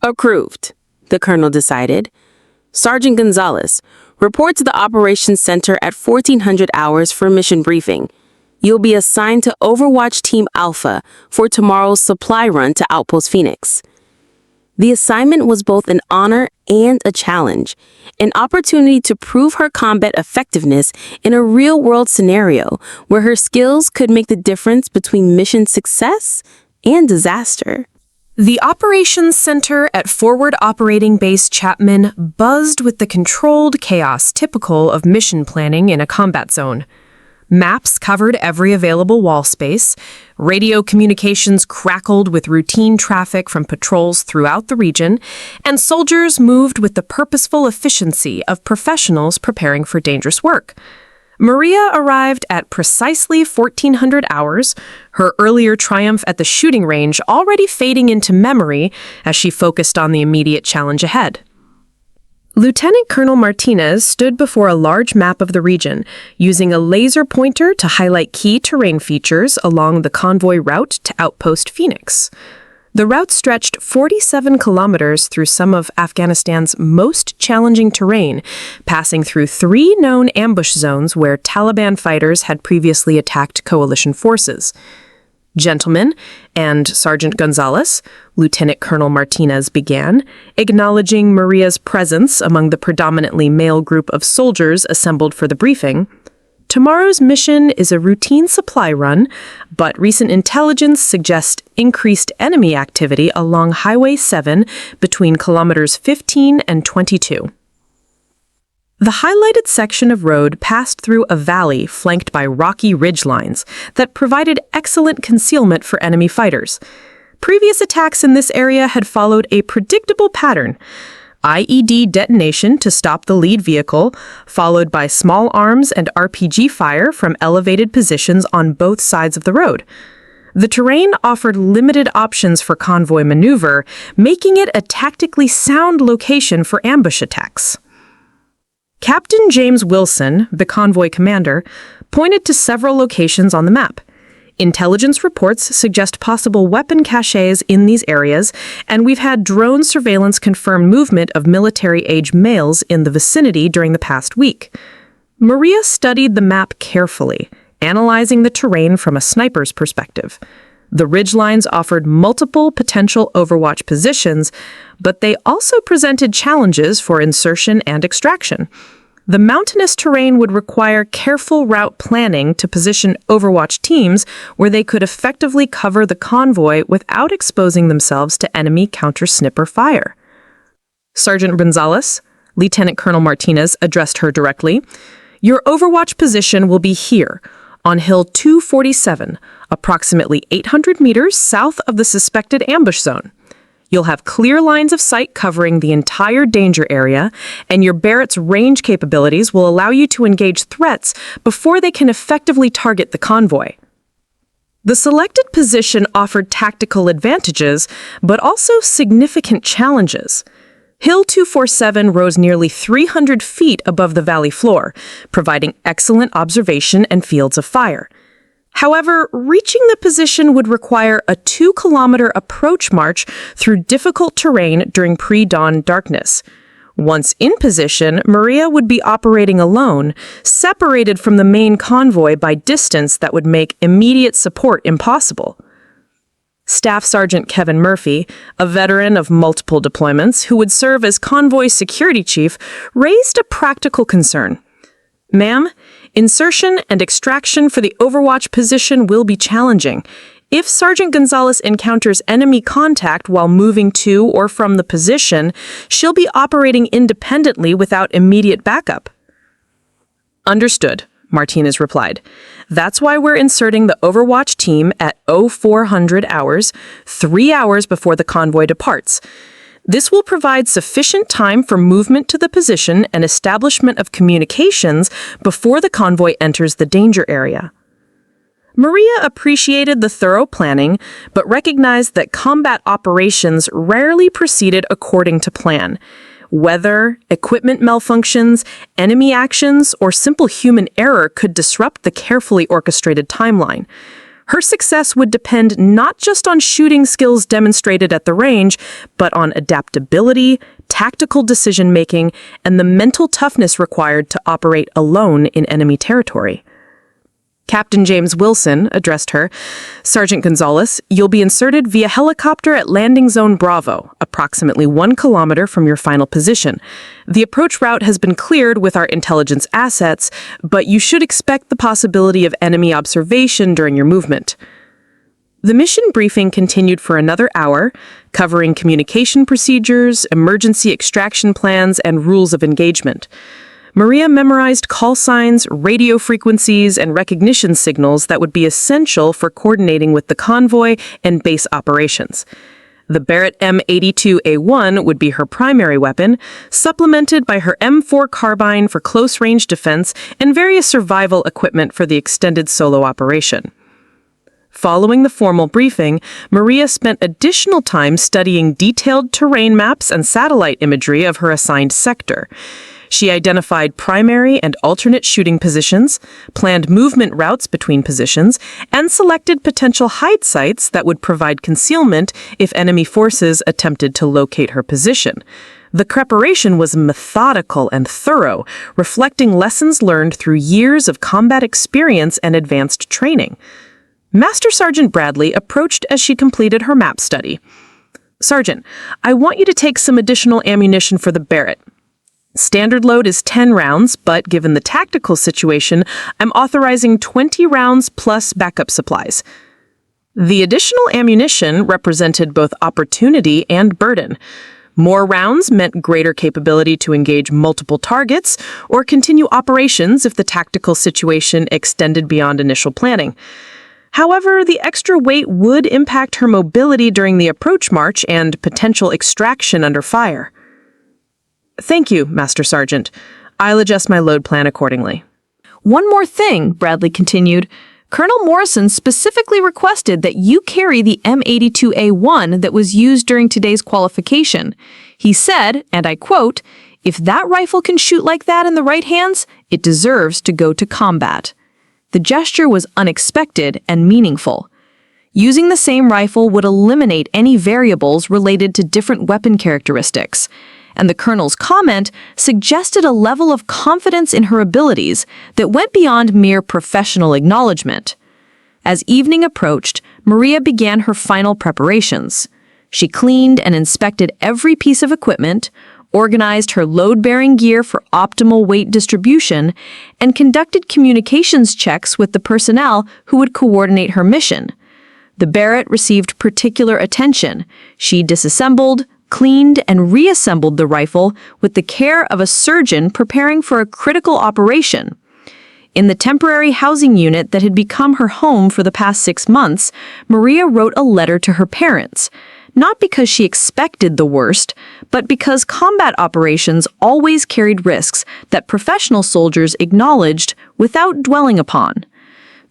"Approved," the colonel decided. "Sergeant Gonzalez, report to the Operations Center at 1400 hours for mission briefing. You'll be assigned to Overwatch Team Alpha for tomorrow's supply run to Outpost Phoenix." The assignment was both an honor and a challenge, an opportunity to prove her combat effectiveness in a real-world scenario where her skills could make the difference between mission success and disaster. The Operations Center at Forward Operating Base Chapman buzzed with the controlled chaos typical of mission planning in a combat zone. Maps covered every available wall space, radio communications crackled with routine traffic from patrols throughout the region, and soldiers moved with the purposeful efficiency of professionals preparing for dangerous work. Maria arrived at precisely 1400 hours, her earlier triumph at the shooting range already fading into memory as she focused on the immediate challenge ahead. Lieutenant Colonel Martinez stood before a large map of the region, using a laser pointer to highlight key terrain features along the convoy route to Outpost Phoenix. The route stretched 47 kilometers through some of Afghanistan's most challenging terrain, passing through 3 known ambush zones where Taliban fighters had previously attacked coalition forces. "Gentlemen," and Sergeant Gonzalez, Lieutenant Colonel Martinez began, acknowledging Maria's presence among the predominantly male group of soldiers assembled for the briefing. "Tomorrow's mission is a routine supply run, but recent intelligence suggests increased enemy activity along Highway 7 between kilometers 15 and 22. The highlighted section of road passed through a valley flanked by rocky ridgelines that provided excellent concealment for enemy fighters. Previous attacks in this area had followed a predictable pattern: IED detonation to stop the lead vehicle, followed by small arms and RPG fire from elevated positions on both sides of the road. The terrain offered limited options for convoy maneuver, making it a tactically sound location for ambush attacks. Captain James Wilson, the convoy commander, pointed to several locations on the map. Intelligence reports suggest possible weapon caches in these areas, and we've had drone surveillance confirm movement of military-age males in the vicinity during the past week. Maria studied the map carefully, analyzing the terrain from a sniper's perspective. The ridgelines offered multiple potential overwatch positions, but they also presented challenges for insertion and extraction. The mountainous terrain would require careful route planning to position overwatch teams where they could effectively cover the convoy without exposing themselves to enemy counter-snipper fire. Sergeant Gonzalez, Lieutenant Colonel Martinez addressed her directly. "Your overwatch position will be here, on Hill 247, approximately 800 meters south of the suspected ambush zone. You'll have clear lines of sight covering the entire danger area, and your Barrett's range capabilities will allow you to engage threats before they can effectively target the convoy." The selected position offered tactical advantages, but also significant challenges. Hill 247 rose nearly 300 feet above the valley floor, providing excellent observation and fields of fire. However, reaching the position would require a 2-kilometer approach march through difficult terrain during pre-dawn darkness. Once in position, Maria would be operating alone, separated from the main convoy by distance that would make immediate support impossible. Staff Sergeant Kevin Murphy, a veteran of multiple deployments who would serve as convoy security chief, raised a practical concern. "Ma'am, insertion and extraction for the overwatch position will be challenging. If Sergeant Gonzalez encounters enemy contact while moving to or from the position, she'll be operating independently without immediate backup." "Understood," Martinez replied. "That's why we're inserting the overwatch team at 0400 hours, 3 hours before the convoy departs. This will provide sufficient time for movement to the position and establishment of communications before the convoy enters the danger area." Maria appreciated the thorough planning, but recognized that combat operations rarely proceeded according to plan. Weather, equipment malfunctions, enemy actions, or simple human error could disrupt the carefully orchestrated timeline. Her success would depend not just on shooting skills demonstrated at the range, but on adaptability, tactical decision-making, and the mental toughness required to operate alone in enemy territory. Captain James Wilson addressed her. "Sergeant Gonzalez, you'll be inserted via helicopter at Landing Zone Bravo, approximately 1 kilometer from your final position. The approach route has been cleared with our intelligence assets, but you should expect the possibility of enemy observation during your movement." The mission briefing continued for another hour, covering communication procedures, emergency extraction plans, and rules of engagement. Maria memorized call signs, radio frequencies, and recognition signals that would be essential for coordinating with the convoy and base operations. The Barrett M82A1 would be her primary weapon, supplemented by her M4 carbine for close-range defense and various survival equipment for the extended solo operation. Following the formal briefing, Maria spent additional time studying detailed terrain maps and satellite imagery of her assigned sector. She identified primary and alternate shooting positions, planned movement routes between positions, and selected potential hide sites that would provide concealment if enemy forces attempted to locate her position. The preparation was methodical and thorough, reflecting lessons learned through years of combat experience and advanced training. Master Sergeant Bradley approached as she completed her map study. "Sergeant, I want you to take some additional ammunition for the Barrett. Standard load is 10 rounds, but given the tactical situation, I'm authorizing 20 rounds plus backup supplies." The additional ammunition represented both opportunity and burden. More rounds meant greater capability to engage multiple targets or continue operations if the tactical situation extended beyond initial planning. However, the extra weight would impact her mobility during the approach march and potential extraction under fire. "Thank you, Master Sergeant. I'll adjust my load plan accordingly." One more thing, Bradley continued. Colonel Morrison specifically requested that you carry the M82A1 that was used during today's qualification. He said, and I quote, "If that rifle can shoot like that in the right hands, it deserves to go to combat." The gesture was unexpected and meaningful. Using the same rifle would eliminate any variables related to different weapon characteristics, and the colonel's comment suggested a level of confidence in her abilities that went beyond mere professional acknowledgement. As evening approached, Maria began her final preparations. She cleaned and inspected every piece of equipment, organized her load-bearing gear for optimal weight distribution, and conducted communications checks with the personnel who would coordinate her mission. The Barrett received particular attention. She disassembled, cleaned, and reassembled the rifle with the care of a surgeon preparing for a critical operation. In the temporary housing unit that had become her home for the past 6 months, Maria wrote a letter to her parents, not because she expected the worst, but because combat operations always carried risks that professional soldiers acknowledged without dwelling upon.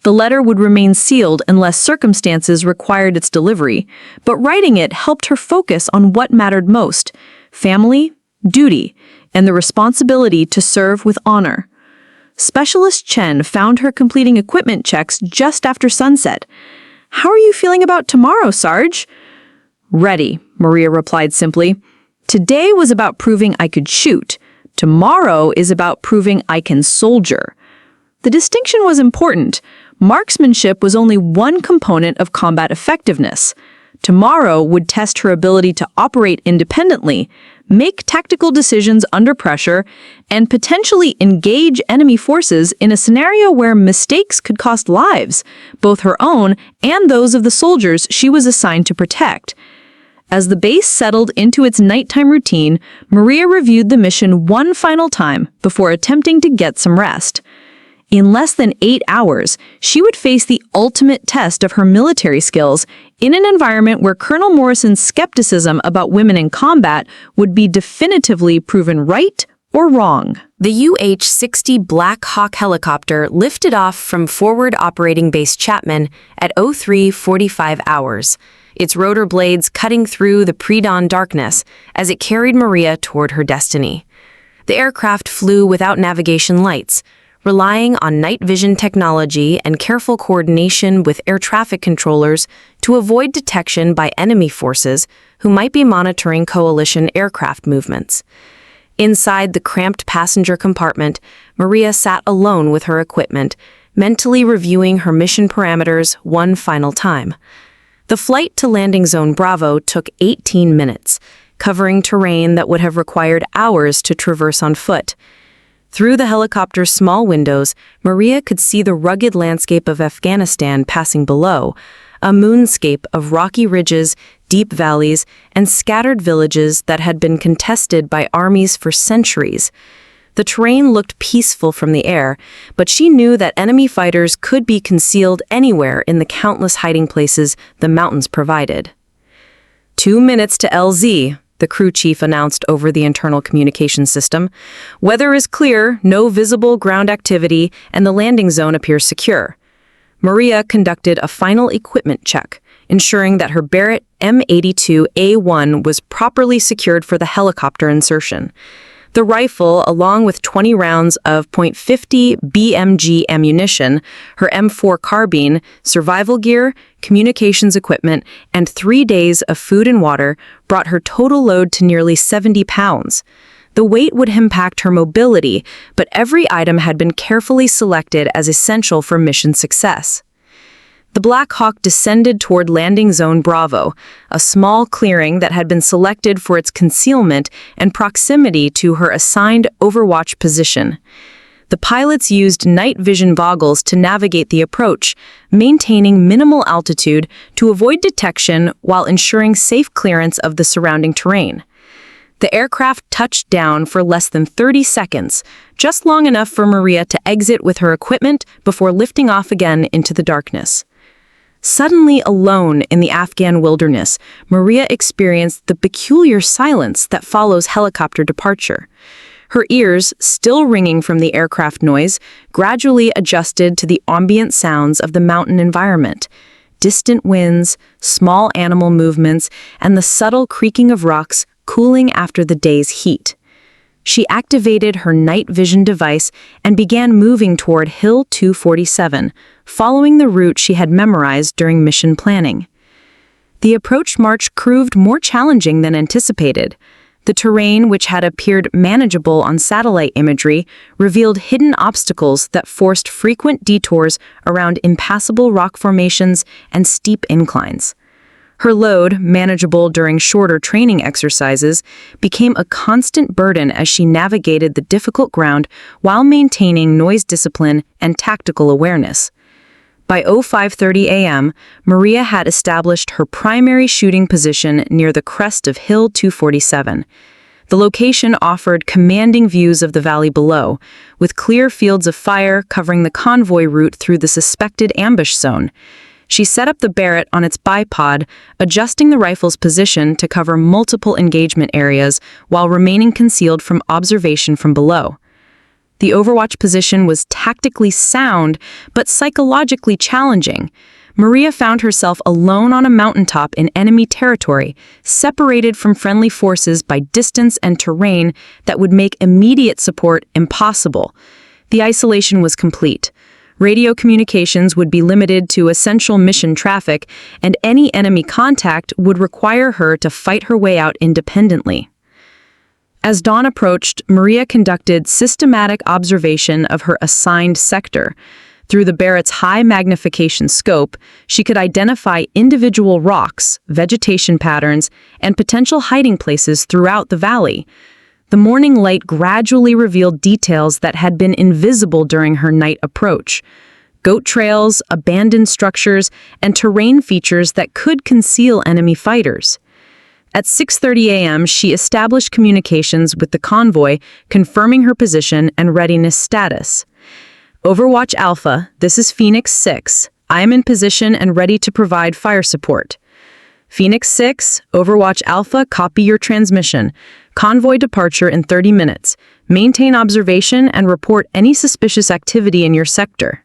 The letter would remain sealed unless circumstances required its delivery, but writing it helped her focus on what mattered most: family, duty, and the responsibility to serve with honor. Specialist Chen found her completing equipment checks just after sunset. "How are you feeling about tomorrow, Sarge?" "Ready," Maria replied simply. "Today was about proving I could shoot. Tomorrow is about proving I can soldier." The distinction was important. Marksmanship was only one component of combat effectiveness. Tomorrow would test her ability to operate independently, make tactical decisions under pressure, and potentially engage enemy forces in a scenario where mistakes could cost lives, both her own and those of the soldiers she was assigned to protect. As the base settled into its nighttime routine, Maria reviewed the mission one final time before attempting to get some rest. In less than 8 hours, she would face the ultimate test of her military skills in an environment where Colonel Morrison's skepticism about women in combat would be definitively proven right or wrong. The UH-60 Black Hawk helicopter lifted off from Forward Operating Base Chapman at 03:45 hours, its rotor blades cutting through the pre-dawn darkness as it carried Maria toward her destiny. The aircraft flew without navigation lights, relying on night vision technology and careful coordination with air traffic controllers to avoid detection by enemy forces who might be monitoring coalition aircraft movements. Inside the cramped passenger compartment, Maria sat alone with her equipment, mentally reviewing her mission parameters one final time. The flight to Landing Zone Bravo took 18 minutes, covering terrain that would have required hours to traverse on foot. Through the helicopter's small windows, Maria could see the rugged landscape of Afghanistan passing below, a moonscape of rocky ridges, deep valleys, and scattered villages that had been contested by armies for centuries. The terrain looked peaceful from the air, but she knew that enemy fighters could be concealed anywhere in the countless hiding places the mountains provided. 2 minutes to LZ, the crew chief announced over the internal communication system. Weather is clear, no visible ground activity, and the landing zone appears secure. Maria conducted a final equipment check, ensuring that her Barrett M82A1 was properly secured for the helicopter insertion. The rifle, along with 20 rounds of .50 BMG ammunition, her M4 carbine, survival gear, communications equipment, and 3 days of food and water, brought her total load to nearly 70 pounds. The weight would impact her mobility, but every item had been carefully selected as essential for mission success. The Black Hawk descended toward Landing Zone Bravo, a small clearing that had been selected for its concealment and proximity to her assigned overwatch position. The pilots used night vision goggles to navigate the approach, maintaining minimal altitude to avoid detection while ensuring safe clearance of the surrounding terrain. The aircraft touched down for less than 30 seconds, just long enough for Maria to exit with her equipment before lifting off again into the darkness. Suddenly alone in the Afghan wilderness, Maria experienced the peculiar silence that follows helicopter departure. Her ears, still ringing from the aircraft noise, gradually adjusted to the ambient sounds of the mountain environment. Distant winds, small animal movements, and the subtle creaking of rocks cooling after the day's heat. She activated her night vision device and began moving toward Hill 247, following the route she had memorized during mission planning. The approach march proved more challenging than anticipated. The terrain, which had appeared manageable on satellite imagery, revealed hidden obstacles that forced frequent detours around impassable rock formations and steep inclines. Her load, manageable during shorter training exercises, became a constant burden as she navigated the difficult ground while maintaining noise discipline and tactical awareness. By 05:30 a.m., Maria had established her primary shooting position near the crest of Hill 247. The location offered commanding views of the valley below, with clear fields of fire covering the convoy route through the suspected ambush zone. She set up the Barrett on its bipod, adjusting the rifle's position to cover multiple engagement areas while remaining concealed from observation from below. The overwatch position was tactically sound, but psychologically challenging. Maria found herself alone on a mountaintop in enemy territory, separated from friendly forces by distance and terrain that would make immediate support impossible. The isolation was complete. Radio communications would be limited to essential mission traffic, and any enemy contact would require her to fight her way out independently. As dawn approached, Maria conducted systematic observation of her assigned sector. Through the Barrett's high magnification scope, she could identify individual rocks, vegetation patterns, and potential hiding places throughout the valley. The morning light gradually revealed details that had been invisible during her night approach. Goat trails, abandoned structures, and terrain features that could conceal enemy fighters. At 6:30 a.m., she established communications with the convoy, confirming her position and readiness status. Overwatch Alpha, this is Phoenix 6. I am in position and ready to provide fire support. Phoenix 6, Overwatch Alpha, copy your transmission. Convoy departure in 30 minutes. Maintain observation and report any suspicious activity in your sector.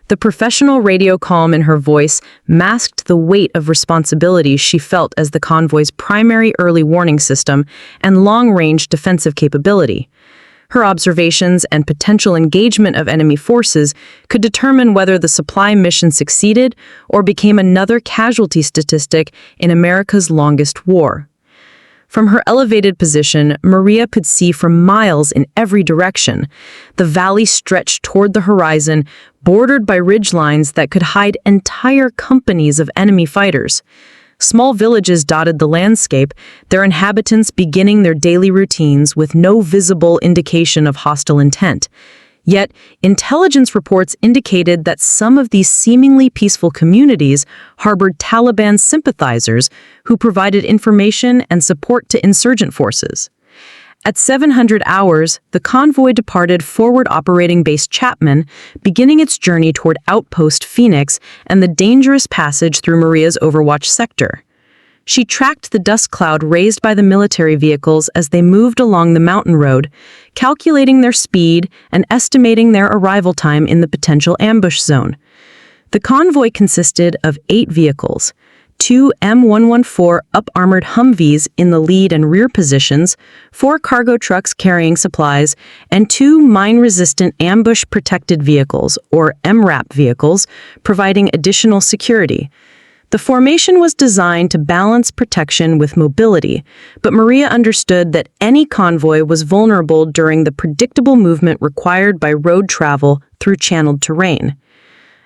The professional radio calm in her voice masked the weight of responsibilities she felt as the convoy's primary early warning system and long-range defensive capability. Her observations and potential engagement of enemy forces could determine whether the supply mission succeeded or became another casualty statistic in America's longest war. From her elevated position, Maria could see for miles in every direction. The valley stretched toward the horizon, bordered by ridgelines that could hide entire companies of enemy fighters. Small villages dotted the landscape, their inhabitants beginning their daily routines with no visible indication of hostile intent. Yet, intelligence reports indicated that some of these seemingly peaceful communities harbored Taliban sympathizers who provided information and support to insurgent forces. At 700 hours, the convoy departed Forward Operating Base Chapman, beginning its journey toward Outpost Phoenix and the dangerous passage through Maria's Overwatch sector. She tracked the dust cloud raised by the military vehicles as they moved along the mountain road, calculating their speed and estimating their arrival time in the potential ambush zone. The convoy consisted of 8 vehicles, 2 M114 up-armored Humvees in the lead and rear positions, 4 cargo trucks carrying supplies, and 2 mine-resistant ambush-protected vehicles, or MRAP vehicles, providing additional security. The formation was designed to balance protection with mobility, but Maria understood that any convoy was vulnerable during the predictable movement required by road travel through channeled terrain.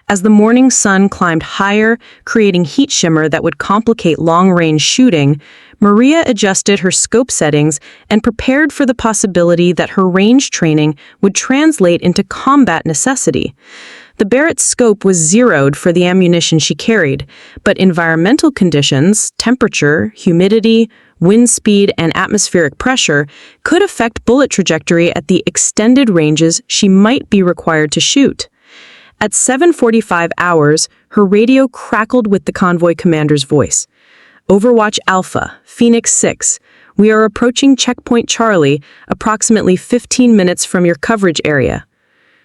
As the morning sun climbed higher, creating heat shimmer that would complicate long-range shooting, Maria adjusted her scope settings and prepared for the possibility that her range training would translate into combat necessity. The Barrett scope was zeroed for the ammunition she carried, but environmental conditions, temperature, humidity, wind speed, and atmospheric pressure could affect bullet trajectory at the extended ranges she might be required to shoot. At 7:45 hours, her radio crackled with the convoy commander's voice. Overwatch Alpha, Phoenix 6. We are approaching Checkpoint Charlie, approximately 15 minutes from your coverage area.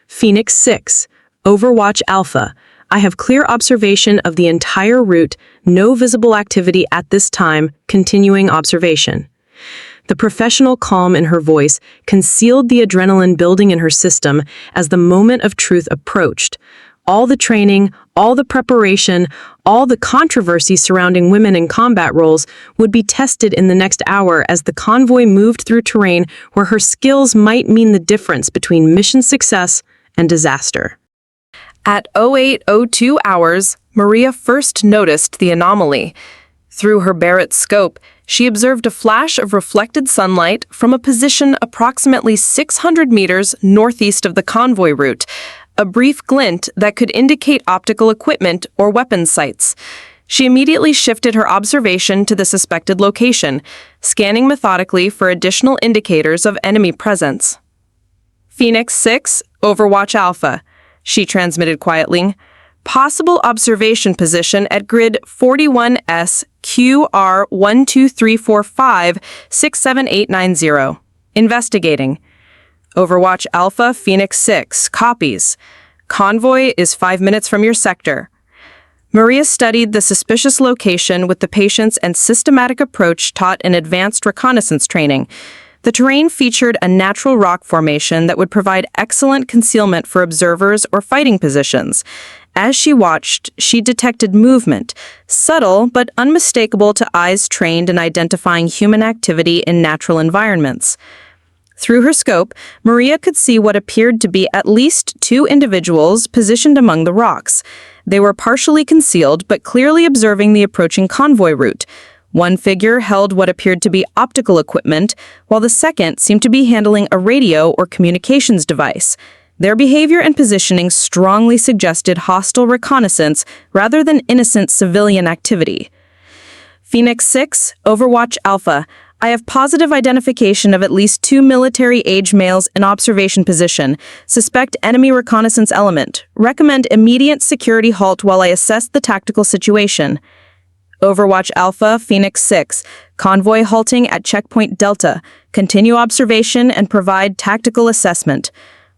Phoenix 6. Overwatch Alpha. I have clear observation of the entire route, no visible activity at this time, continuing observation. The professional calm in her voice concealed the adrenaline building in her system as the moment of truth approached. All the training, all the preparation, all the controversy surrounding women in combat roles would be tested in the next hour as the convoy moved through terrain where her skills might mean the difference between mission success and disaster. At 08:02 hours, Maria first noticed the anomaly. Through her Barrett scope, she observed a flash of reflected sunlight from a position approximately 600 meters northeast of the convoy route, a brief glint that could indicate optical equipment or weapon sites. She immediately shifted her observation to the suspected location, scanning methodically for additional indicators of enemy presence. Phoenix 6, Overwatch Alpha, she transmitted quietly. Possible observation position at grid 41S QR12345-67890. Investigating. Overwatch Alpha, Phoenix 6, copies. Convoy is 5 minutes from your sector. Maria studied the suspicious location with the patience and systematic approach taught in advanced reconnaissance training. The terrain featured a natural rock formation that would provide excellent concealment for observers or fighting positions. As she watched, she detected movement, subtle but unmistakable to eyes trained in identifying human activity in natural environments. Through her scope, Maria could see what appeared to be at least 2 individuals positioned among the rocks. They were partially concealed but clearly observing the approaching convoy route. One figure held what appeared to be optical equipment, while the second seemed to be handling a radio or communications device. Their behavior and positioning strongly suggested hostile reconnaissance rather than innocent civilian activity. Phoenix 6, Overwatch Alpha. I have positive identification of at least 2 military-age males in observation position. Suspect enemy reconnaissance element. Recommend immediate security halt while I assess the tactical situation. Overwatch Alpha, Phoenix 6. Convoy halting at Checkpoint Delta. Continue observation and provide tactical assessment.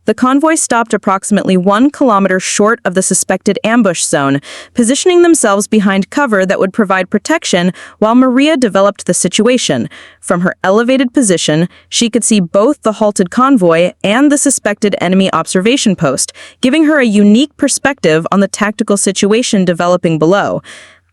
The convoy stopped approximately 1 kilometer short of the suspected ambush zone, positioning themselves behind cover that would provide protection while Maria developed the situation. From her elevated position, she could see both the halted convoy and the suspected enemy observation post, giving her a unique perspective on the tactical situation developing below.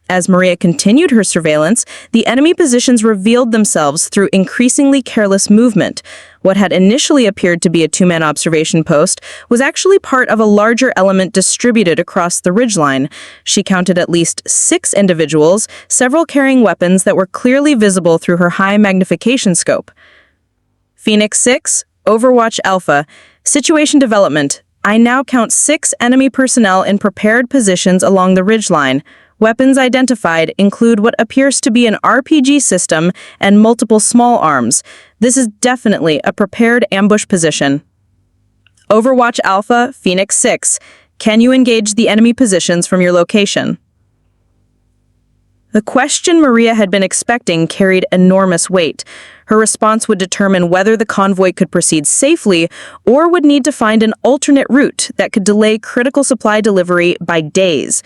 As Maria continued her surveillance, the enemy positions revealed themselves through increasingly careless movement. What had initially appeared to be a 2-man observation post was actually part of a larger element distributed across the ridgeline. She counted at least 6 individuals, several carrying weapons that were clearly visible through her high magnification scope. Phoenix 6, Overwatch Alpha. Situation development. I now count 6 enemy personnel in prepared positions along the ridgeline. Weapons identified include what appears to be an RPG system and multiple small arms. This is definitely a prepared ambush position. Overwatch Alpha, Phoenix 6. Can you engage the enemy positions from your location? The question Maria had been expecting carried enormous weight. Her response would determine whether the convoy could proceed safely or would need to find an alternate route that could delay critical supply delivery by days.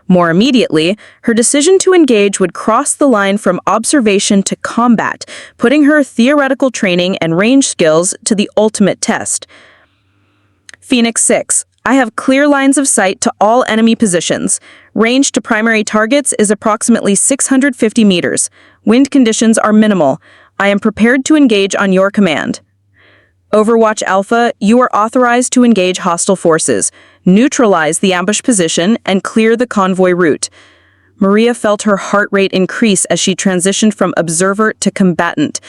More immediately, her decision to engage would cross the line from observation to combat, putting her theoretical training and range skills to the ultimate test. Phoenix 6. I have clear lines of sight to all enemy positions. Range to primary targets is approximately 650 meters. Wind conditions are minimal. I am prepared to engage on your command. Overwatch Alpha, you are authorized to engage hostile forces, neutralize the ambush position, and clear the convoy route. Maria felt her heart rate increase as she transitioned from observer to combatant.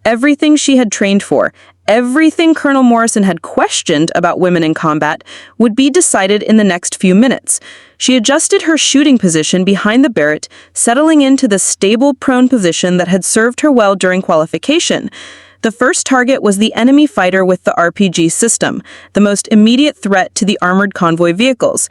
Everything she had trained for, everything Colonel Morrison had questioned about women in combat, would be decided in the next few minutes. She adjusted her shooting position behind the Barrett, settling into the stable prone position that had served her well during qualification. The first target was the enemy fighter with the RPG system, the most immediate threat to the armored convoy vehicles.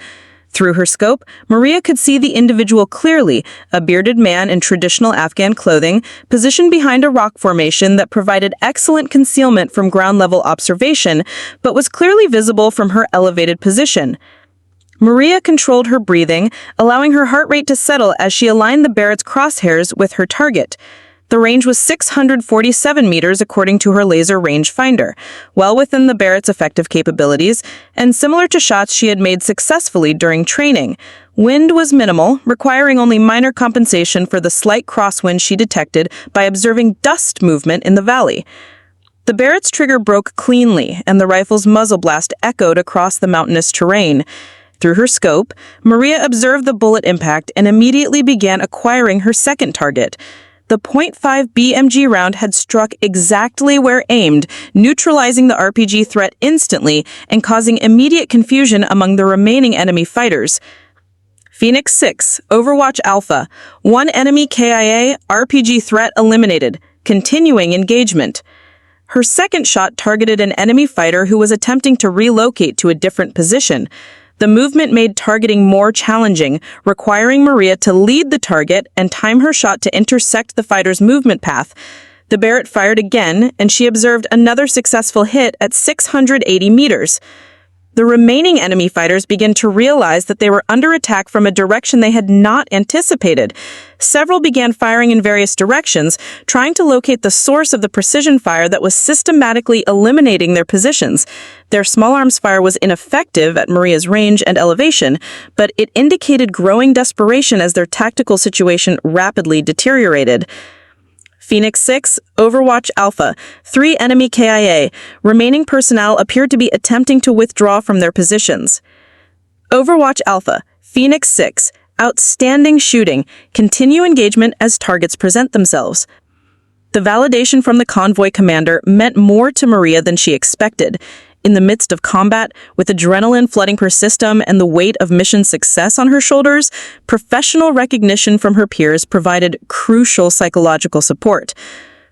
Through her scope, Maria could see the individual clearly, a bearded man in traditional Afghan clothing, positioned behind a rock formation that provided excellent concealment from ground-level observation, but was clearly visible from her elevated position. Maria controlled her breathing, allowing her heart rate to settle as she aligned the Barrett's crosshairs with her target. The range was 647 meters according to her laser range finder, well within the Barrett's effective capabilities, and similar to shots she had made successfully during training. Wind was minimal, requiring only minor compensation for the slight crosswind she detected by observing dust movement in the valley. The Barrett's trigger broke cleanly, and the rifle's muzzle blast echoed across the mountainous terrain. Through her scope, Maria observed the bullet impact and immediately began acquiring her second target. The .5 BMG round had struck exactly where aimed, neutralizing the RPG threat instantly and causing immediate confusion among the remaining enemy fighters. Phoenix 6, Overwatch Alpha. One enemy KIA, RPG threat eliminated. Continuing engagement. Her second shot targeted an enemy fighter who was attempting to relocate to a different position. The movement made targeting more challenging, requiring Maria to lead the target and time her shot to intersect the fighter's movement path. The Barrett fired again, and she observed another successful hit at 680 meters. The remaining enemy fighters began to realize that they were under attack from a direction they had not anticipated. Several began firing in various directions, trying to locate the source of the precision fire that was systematically eliminating their positions. Their small arms fire was ineffective at Maria's range and elevation, but it indicated growing desperation as their tactical situation rapidly deteriorated. Phoenix 6, Overwatch Alpha. 3 enemy KIA. Remaining personnel appeared to be attempting to withdraw from their positions. Overwatch Alpha. Phoenix 6. Outstanding shooting. Continue engagement as targets present themselves. The validation from the convoy commander meant more to Maria than she expected. In the midst of combat, with adrenaline flooding her system and the weight of mission success on her shoulders, professional recognition from her peers provided crucial psychological support.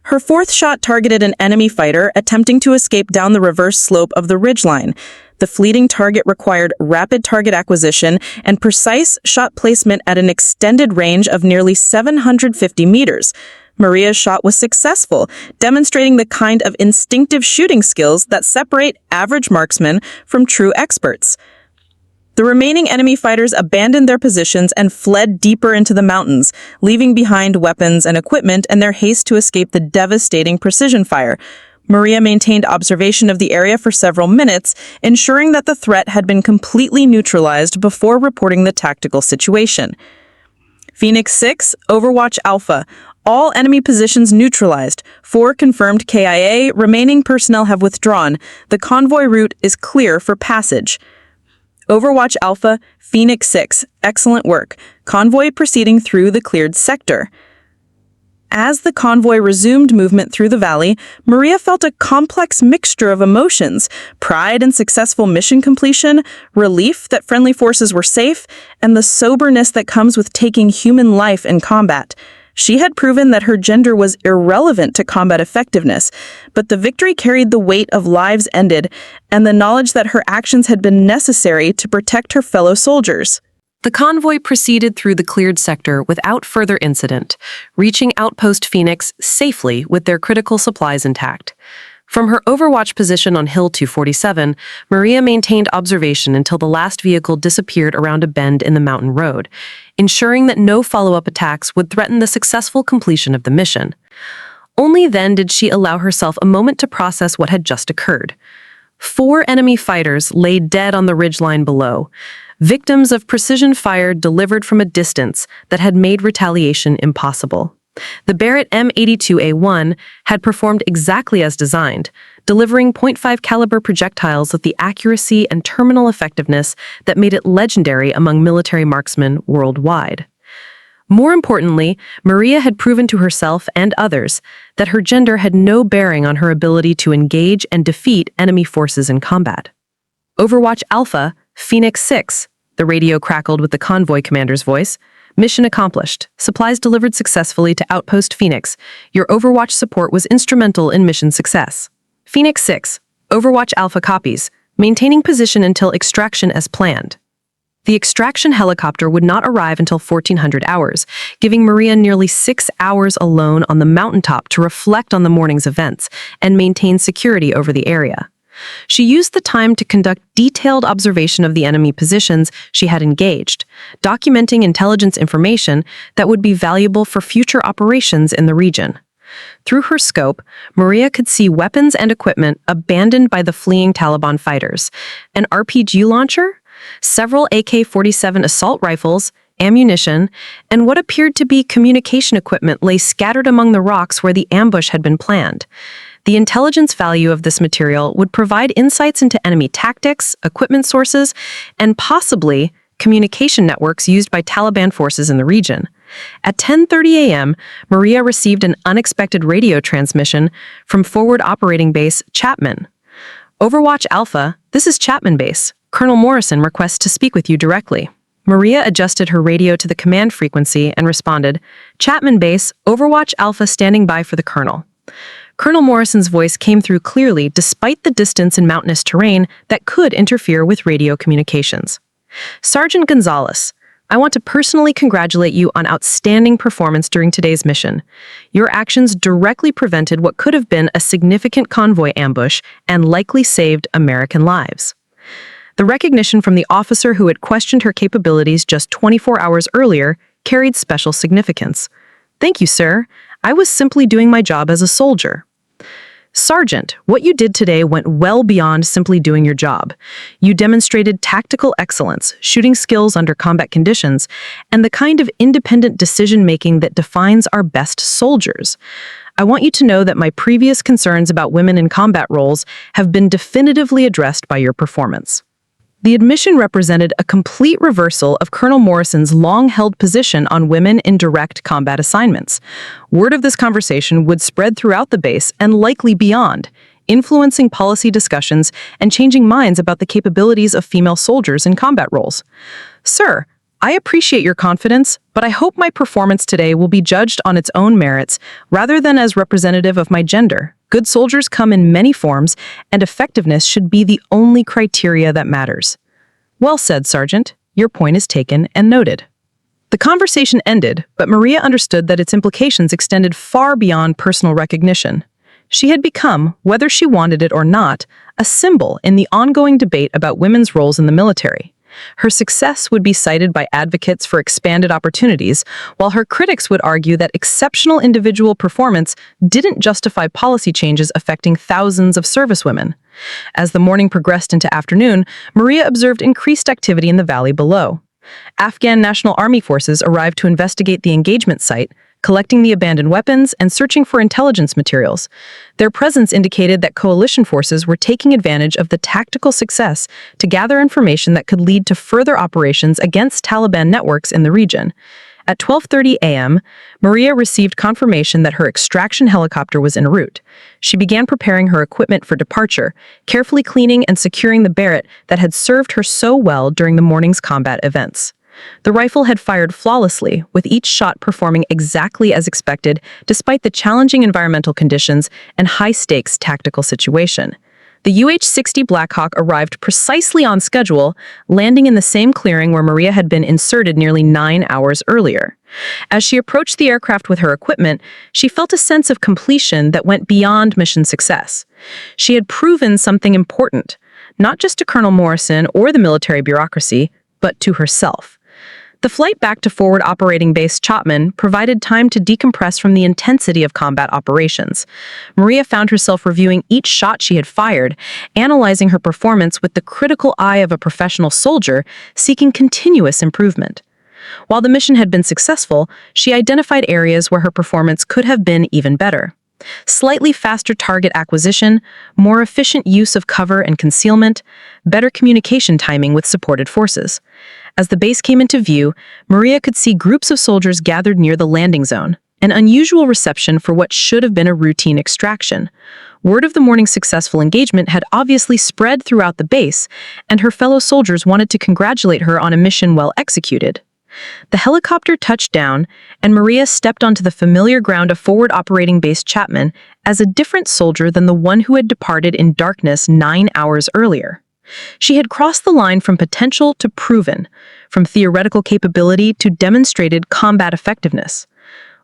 Her fourth shot targeted an enemy fighter attempting to escape down the reverse slope of the ridgeline. The fleeting target required rapid target acquisition and precise shot placement at an extended range of nearly 750 meters. Maria's shot was successful, demonstrating the kind of instinctive shooting skills that separate average marksmen from true experts. The remaining enemy fighters abandoned their positions and fled deeper into the mountains, leaving behind weapons and equipment in their haste to escape the devastating precision fire. Maria maintained observation of the area for several minutes, ensuring that the threat had been completely neutralized before reporting the tactical situation. Phoenix 6, Overwatch Alpha. All enemy positions neutralized. 4 confirmed KIA. Remaining personnel have withdrawn. The convoy route is clear for passage. Overwatch Alpha, Phoenix 6. Excellent work. Convoy proceeding through the cleared sector. As the convoy resumed movement through the valley, Maria felt a complex mixture of emotions: pride in successful mission completion, relief that friendly forces were safe, and the soberness that comes with taking human life in combat. She had proven that her gender was irrelevant to combat effectiveness, but the victory carried the weight of lives ended and the knowledge that her actions had been necessary to protect her fellow soldiers. The convoy proceeded through the cleared sector without further incident, reaching Outpost Phoenix safely with their critical supplies intact. From her overwatch position on Hill 247, Maria maintained observation until the last vehicle disappeared around a bend in the mountain road, ensuring that no follow-up attacks would threaten the successful completion of the mission. Only then did she allow herself a moment to process what had just occurred. 4 enemy fighters lay dead on the ridgeline below, victims of precision fire delivered from a distance that had made retaliation impossible. The Barrett M82A1 had performed exactly as designed, delivering .5 caliber projectiles with the accuracy and terminal effectiveness that made it legendary among military marksmen worldwide. More importantly, Maria had proven to herself and others that her gender had no bearing on her ability to engage and defeat enemy forces in combat. Overwatch Alpha, Phoenix 6, the radio crackled with the convoy commander's voice. Mission accomplished. Supplies delivered successfully to Outpost Phoenix. Your Overwatch support was instrumental in mission success. Phoenix 6, Overwatch Alpha copies, maintaining position until extraction as planned. The extraction helicopter would not arrive until 1400 hours, giving Maria nearly 6 hours alone on the mountaintop to reflect on the morning's events and maintain security over the area. She used the time to conduct detailed observation of the enemy positions she had engaged, documenting intelligence information that would be valuable for future operations in the region. Through her scope, Maria could see weapons and equipment abandoned by the fleeing Taliban fighters, an RPG launcher, several AK-47 assault rifles, ammunition, and what appeared to be communication equipment lay scattered among the rocks where the ambush had been planned. The intelligence value of this material would provide insights into enemy tactics, equipment sources, and possibly communication networks used by Taliban forces in the region. At 10:30 a.m., Maria received an unexpected radio transmission from Forward Operating Base Chapman. Overwatch Alpha, this is Chapman Base. Colonel Morrison requests to speak with you directly. Maria adjusted her radio to the command frequency and responded, Chapman Base, Overwatch Alpha standing by for the Colonel. Colonel Morrison's voice came through clearly despite the distance in mountainous terrain that could interfere with radio communications. Sergeant Gonzalez, I want to personally congratulate you on outstanding performance during today's mission. Your actions directly prevented what could have been a significant convoy ambush and likely saved American lives. The recognition from the officer who had questioned her capabilities just 24 hours earlier carried special significance. Thank you, sir. I was simply doing my job as a soldier. Sergeant, what you did today went well beyond simply doing your job. You demonstrated tactical excellence, shooting skills under combat conditions, and the kind of independent decision-making that defines our best soldiers. I want you to know that my previous concerns about women in combat roles have been definitively addressed by your performance. The admission represented a complete reversal of Colonel Morrison's long-held position on women in direct combat assignments. Word of this conversation would spread throughout the base and likely beyond, influencing policy discussions and changing minds about the capabilities of female soldiers in combat roles. Sir, I appreciate your confidence, but I hope my performance today will be judged on its own merits rather than as representative of my gender. Good soldiers come in many forms, and effectiveness should be the only criteria that matters. Well said, Sergeant. Your point is taken and noted. The conversation ended, but Maria understood that its implications extended far beyond personal recognition. She had become, whether she wanted it or not, a symbol in the ongoing debate about women's roles in the military. Her success would be cited by advocates for expanded opportunities, while her critics would argue that exceptional individual performance didn't justify policy changes affecting thousands of servicewomen. As the morning progressed into afternoon, Maria observed increased activity in the valley below. Afghan National Army forces arrived to investigate the engagement site, collecting the abandoned weapons and searching for intelligence materials. Their presence indicated that coalition forces were taking advantage of the tactical success to gather information that could lead to further operations against Taliban networks in the region. At 12:30 a.m., Maria received confirmation that her extraction helicopter was en route. She began preparing her equipment for departure, carefully cleaning and securing the Barrett that had served her so well during the morning's combat events. The rifle had fired flawlessly, with each shot performing exactly as expected, despite the challenging environmental conditions and high-stakes tactical situation. The UH-60 Blackhawk arrived precisely on schedule, landing in the same clearing where Maria had been inserted nearly 9 hours earlier. As she approached the aircraft with her equipment, she felt a sense of completion that went beyond mission success. She had proven something important, not just to Colonel Morrison or the military bureaucracy, but to herself. The flight back to Forward Operating Base Chapman provided time to decompress from the intensity of combat operations. Maria found herself reviewing each shot she had fired, analyzing her performance with the critical eye of a professional soldier seeking continuous improvement. While the mission had been successful, she identified areas where her performance could have been even better. Slightly faster target acquisition, more efficient use of cover and concealment, better communication timing with supported forces. As the base came into view, Maria could see groups of soldiers gathered near the landing zone, an unusual reception for what should have been a routine extraction. Word of the morning's successful engagement had obviously spread throughout the base, and her fellow soldiers wanted to congratulate her on a mission well executed. The helicopter touched down, and Maria stepped onto the familiar ground of Forward Operating Base Chapman as a different soldier than the one who had departed in darkness 9 hours earlier. She had crossed the line from potential to proven, from theoretical capability to demonstrated combat effectiveness.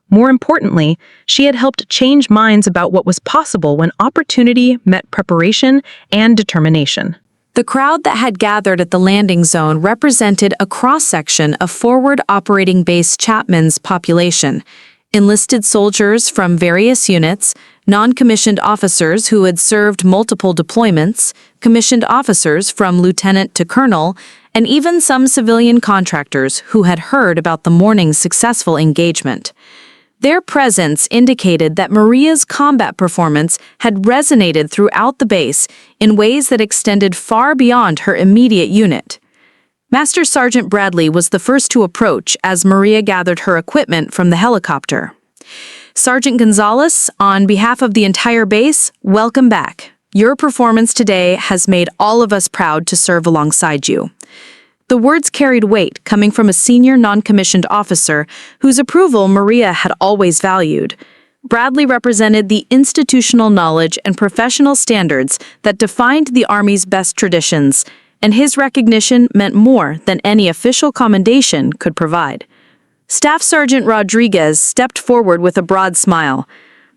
More importantly, she had helped change minds about what was possible when opportunity met preparation and determination. The crowd that had gathered at the landing zone represented a cross-section of Forward Operating Base Chapman's population. Enlisted soldiers from various units, non-commissioned officers who had served multiple deployments, commissioned officers from lieutenant to colonel, and even some civilian contractors who had heard about the morning's successful engagement. Their presence indicated that Maria's combat performance had resonated throughout the base in ways that extended far beyond her immediate unit. Master Sergeant Bradley was the first to approach as Maria gathered her equipment from the helicopter. Sergeant Gonzalez, on behalf of the entire base, welcome back. Your performance today has made all of us proud to serve alongside you. The words carried weight coming from a senior non-commissioned officer whose approval Maria had always valued. Bradley represented the institutional knowledge and professional standards that defined the Army's best traditions, and his recognition meant more than any official commendation could provide. Staff Sergeant Rodriguez stepped forward with a broad smile.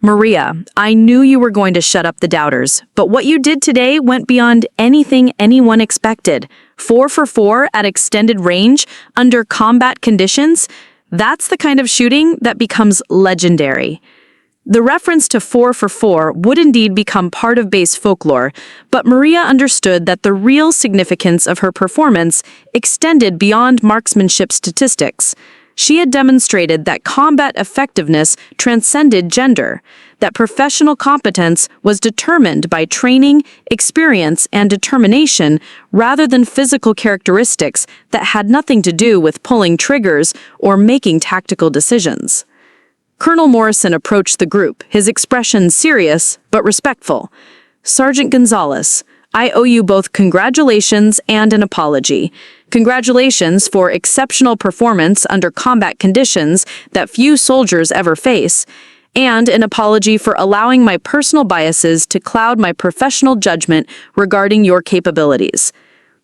Maria, I knew you were going to shut up the doubters, but what you did today went beyond anything anyone expected. 4 for 4 at extended range under combat conditions, that's the kind of shooting that becomes legendary. The reference to 4 for 4 would indeed become part of base folklore, but Maria understood that the real significance of her performance extended beyond marksmanship statistics. She had demonstrated that combat effectiveness transcended gender, that professional competence was determined by training, experience, and determination rather than physical characteristics that had nothing to do with pulling triggers or making tactical decisions. Colonel Morrison approached the group, his expression serious but respectful. Sergeant Gonzalez, I owe you both congratulations and an apology. Congratulations for exceptional performance under combat conditions that few soldiers ever face, and an apology for allowing my personal biases to cloud my professional judgment regarding your capabilities.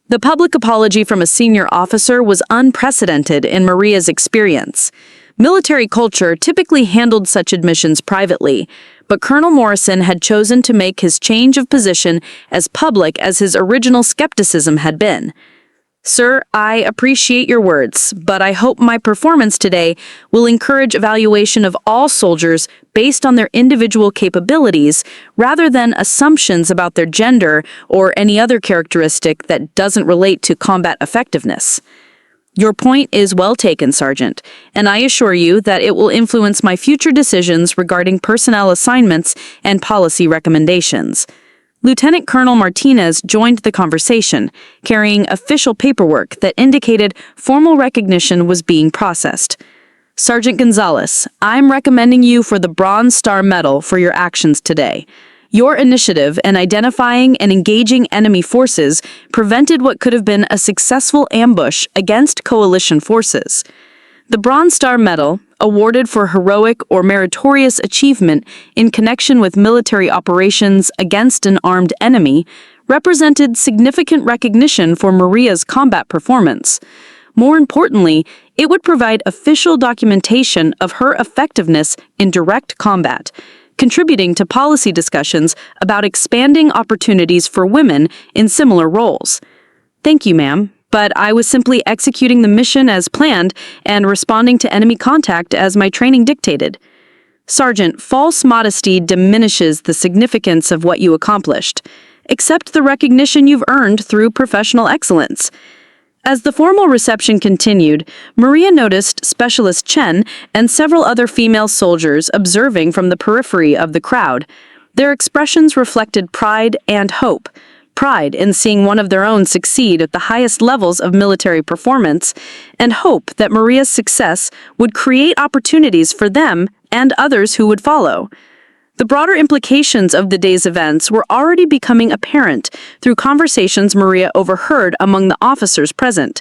The public apology from a senior officer was unprecedented in Maria's experience. Military culture typically handled such admissions privately, but Colonel Morrison had chosen to make his change of position as public as his original skepticism had been. Sir, I appreciate your words, but I hope my performance today will encourage evaluation of all soldiers based on their individual capabilities rather than assumptions about their gender or any other characteristic that doesn't relate to combat effectiveness. Your point is well taken, Sergeant, and I assure you that it will influence my future decisions regarding personnel assignments and policy recommendations. Lieutenant Colonel Martinez joined the conversation, carrying official paperwork that indicated formal recognition was being processed. Sergeant Gonzalez, I'm recommending you for the Bronze Star Medal for your actions today. Your initiative in identifying and engaging enemy forces prevented what could have been a successful ambush against coalition forces. The Bronze Star Medal, awarded for heroic or meritorious achievement in connection with military operations against an armed enemy, represented significant recognition for Maria's combat performance. More importantly, it would provide official documentation of her effectiveness in direct combat, contributing to policy discussions about expanding opportunities for women in similar roles. Thank you, ma'am. But I was simply executing the mission as planned and responding to enemy contact as my training dictated. Sergeant, false modesty diminishes the significance of what you accomplished. Accept the recognition you've earned through professional excellence. As the formal reception continued, Maria noticed Specialist Chen and several other female soldiers observing from the periphery of the crowd. Their expressions reflected pride and hope. Pride in seeing one of their own succeed at the highest levels of military performance, and hope that Maria's success would create opportunities for them and others who would follow. The broader implications of the day's events were already becoming apparent through conversations Maria overheard among the officers present.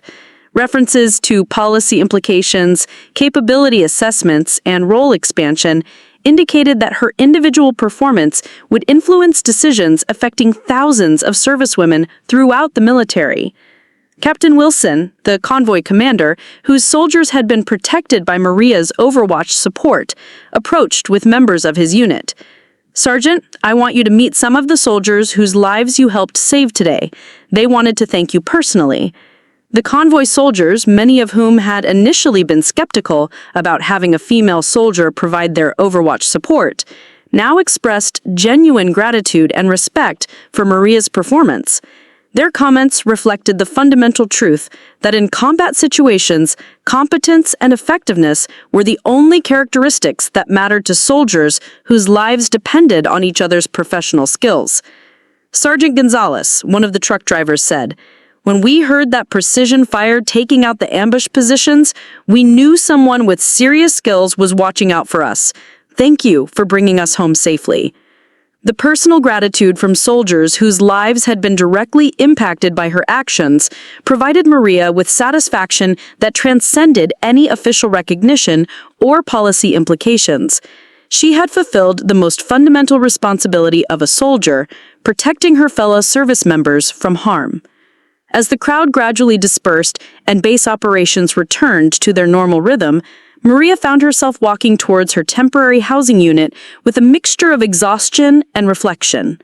References to policy implications, capability assessments, and role expansion indicated that her individual performance would influence decisions affecting thousands of servicewomen throughout the military. Captain Wilson, the convoy commander, whose soldiers had been protected by Maria's Overwatch support, approached with members of his unit. "Sergeant, I want you to meet some of the soldiers whose lives you helped save today. They wanted to thank you personally." The convoy soldiers, many of whom had initially been skeptical about having a female soldier provide their Overwatch support, now expressed genuine gratitude and respect for Maria's performance. Their comments reflected the fundamental truth that in combat situations, competence and effectiveness were the only characteristics that mattered to soldiers whose lives depended on each other's professional skills. Sergeant Gonzalez, one of the truck drivers, said, "When we heard that precision fire taking out the ambush positions, we knew someone with serious skills was watching out for us. Thank you for bringing us home safely." The personal gratitude from soldiers whose lives had been directly impacted by her actions provided Maria with satisfaction that transcended any official recognition or policy implications. She had fulfilled the most fundamental responsibility of a soldier, protecting her fellow service members from harm. As the crowd gradually dispersed and base operations returned to their normal rhythm, Maria found herself walking towards her temporary housing unit with a mixture of exhaustion and reflection.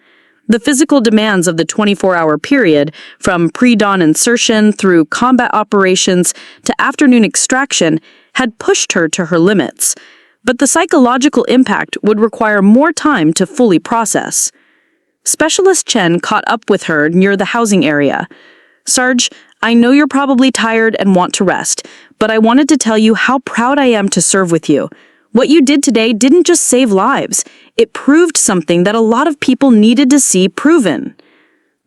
The physical demands of the 24-hour period, from pre-dawn insertion through combat operations to afternoon extraction, had pushed her to her limits. But the psychological impact would require more time to fully process. Specialist Chen caught up with her near the housing area. "Sarge, I know you're probably tired and want to rest, but I wanted to tell you how proud I am to serve with you. What you did today didn't just save lives. It proved something that a lot of people needed to see proven.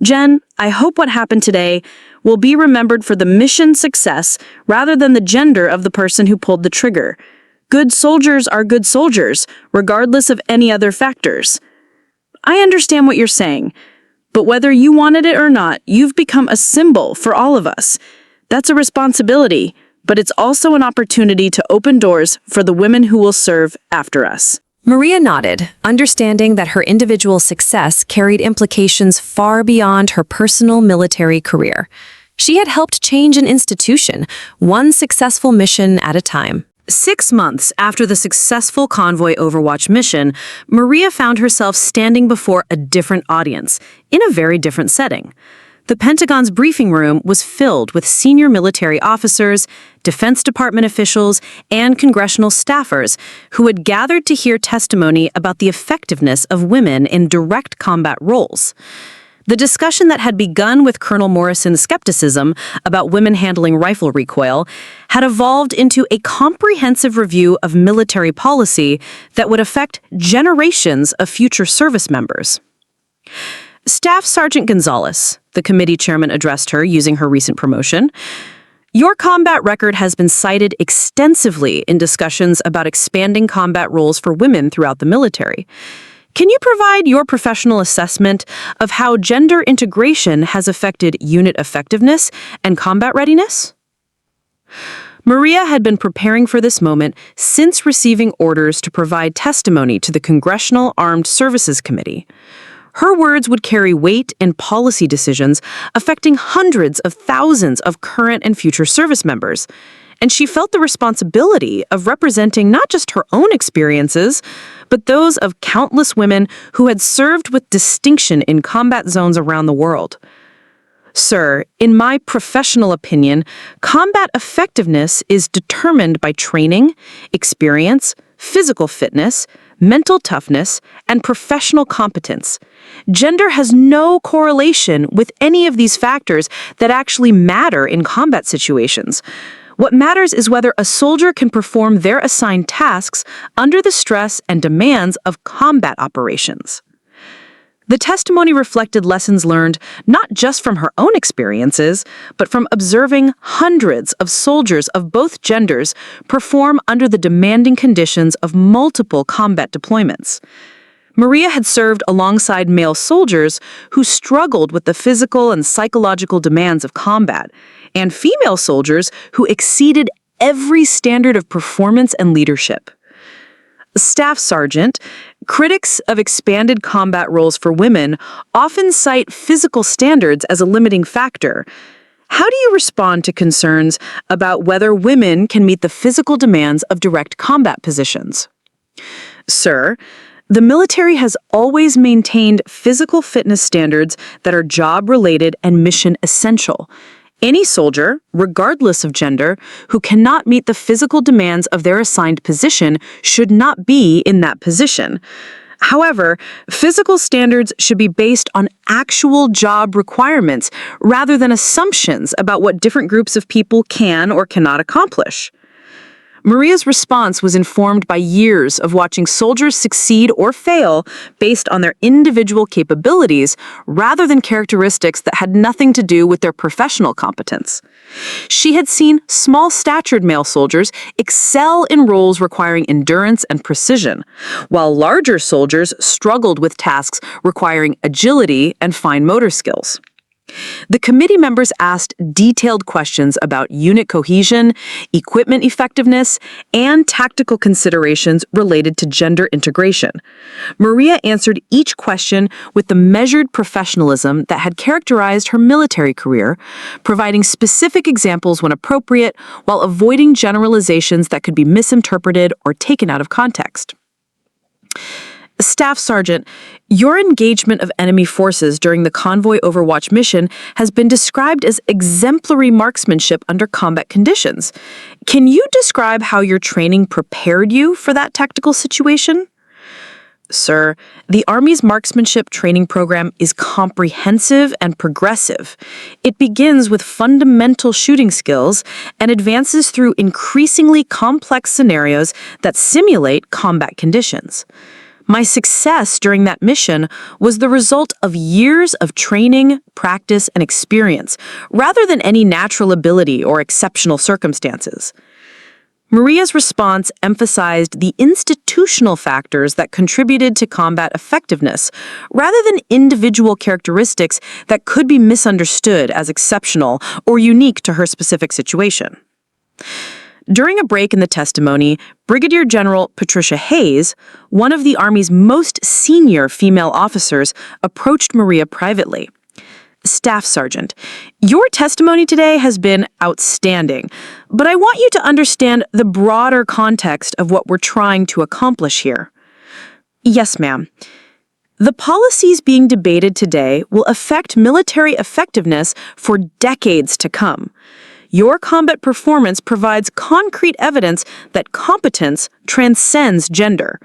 Jen, I hope what happened today will be remembered for the mission success rather than the gender of the person who pulled the trigger. Good soldiers are good soldiers, regardless of any other factors." I understand what you're saying, but whether you wanted it or not, you've become a symbol for all of us. That's a responsibility, but it's also an opportunity to open doors for the women who will serve after us. Maria nodded, understanding that her individual success carried implications far beyond her personal military career. She had helped change an institution, one successful mission at a time. 6 months after the successful Convoy Overwatch mission, Maria found herself standing before a different audience, in a very different setting. The Pentagon's briefing room was filled with senior military officers, Defense Department officials, and congressional staffers who had gathered to hear testimony about the effectiveness of women in direct combat roles. The discussion that had begun with Colonel Morrison's skepticism about women handling rifle recoil had evolved into a comprehensive review of military policy that would affect generations of future service members. "Staff Sergeant Gonzalez," the committee chairman addressed her using her recent promotion, "your combat record has been cited extensively in discussions about expanding combat roles for women throughout the military. Can you provide your professional assessment of how gender integration has affected unit effectiveness and combat readiness?" Maria had been preparing for this moment since receiving orders to provide testimony to the Congressional Armed Services Committee. Her words would carry weight in policy decisions affecting hundreds of thousands of current and future service members, and she felt the responsibility of representing not just her own experiences, but those of countless women who had served with distinction in combat zones around the world. "Sir, in my professional opinion, combat effectiveness is determined by training, experience, physical fitness, mental toughness, and professional competence. Gender has no correlation with any of these factors that actually matter in combat situations. What matters is whether a soldier can perform their assigned tasks under the stress and demands of combat operations. The testimony reflected lessons learned not just from her own experiences, but from observing hundreds of soldiers of both genders perform under the demanding conditions of multiple combat deployments. Maria had served alongside male soldiers who struggled with the physical and psychological demands of combat, and female soldiers who exceeded every standard of performance and leadership. Staff Sergeant, critics of expanded combat roles for women often cite physical standards as a limiting factor. How do you respond to concerns about whether women can meet the physical demands of direct combat positions? Sir, the military has always maintained physical fitness standards that are job-related and mission essential. Any soldier, regardless of gender, who cannot meet the physical demands of their assigned position should not be in that position. However, physical standards should be based on actual job requirements rather than assumptions about what different groups of people can or cannot accomplish. Maria's response was informed by years of watching soldiers succeed or fail based on their individual capabilities rather than characteristics that had nothing to do with their professional competence. She had seen small-statured male soldiers excel in roles requiring endurance and precision, while larger soldiers struggled with tasks requiring agility and fine motor skills. The committee members asked detailed questions about unit cohesion, equipment effectiveness, and tactical considerations related to gender integration. Maria answered each question with the measured professionalism that had characterized her military career, providing specific examples when appropriate while avoiding generalizations that could be misinterpreted or taken out of context. Staff Sergeant, your engagement of enemy forces during the Convoy Overwatch mission has been described as exemplary marksmanship under combat conditions. Can you describe how your training prepared you for that tactical situation? Sir, the Army's marksmanship training program is comprehensive and progressive. It begins with fundamental shooting skills and advances through increasingly complex scenarios that simulate combat conditions. My success during that mission was the result of years of training, practice, and experience, rather than any natural ability or exceptional circumstances. Maria's response emphasized the institutional factors that contributed to combat effectiveness, rather than individual characteristics that could be misunderstood as exceptional or unique to her specific situation. During a break in the testimony, Brigadier General Patricia Hayes, one of the Army's most senior female officers, approached Maria privately. Staff Sergeant, your testimony today has been outstanding, but I want you to understand the broader context of what we're trying to accomplish here. Yes, ma'am. The policies being debated today will affect military effectiveness for decades to come. Your combat performance provides concrete evidence that competence transcends gender.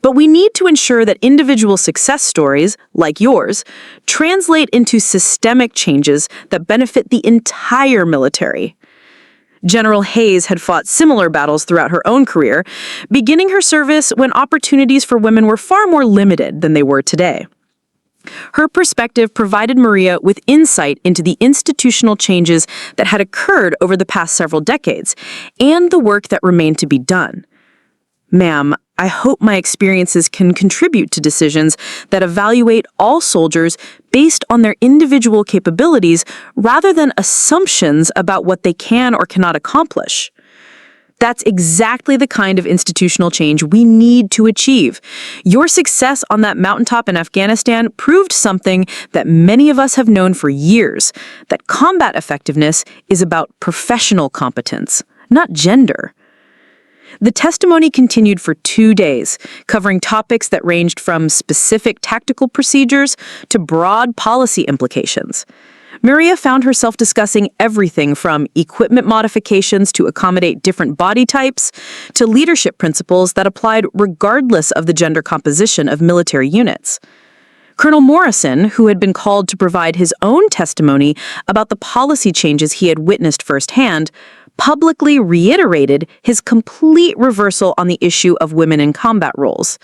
But we need to ensure that individual success stories, like yours, translate into systemic changes that benefit the entire military. General Hayes had fought similar battles throughout her own career, beginning her service when opportunities for women were far more limited than they were today. Her perspective provided Maria with insight into the institutional changes that had occurred over the past several decades and the work that remained to be done. Ma'am, I hope my experiences can contribute to decisions that evaluate all soldiers based on their individual capabilities rather than assumptions about what they can or cannot accomplish. That's exactly the kind of institutional change we need to achieve. Your success on that mountaintop in Afghanistan proved something that many of us have known for years, that combat effectiveness is about professional competence, not gender. The testimony continued for 2 days, covering topics that ranged from specific tactical procedures to broad policy implications. Maria found herself discussing everything from equipment modifications to accommodate different body types to leadership principles that applied regardless of the gender composition of military units. Colonel Morrison, who had been called to provide his own testimony about the policy changes he had witnessed firsthand, publicly reiterated his complete reversal on the issue of women in combat roles.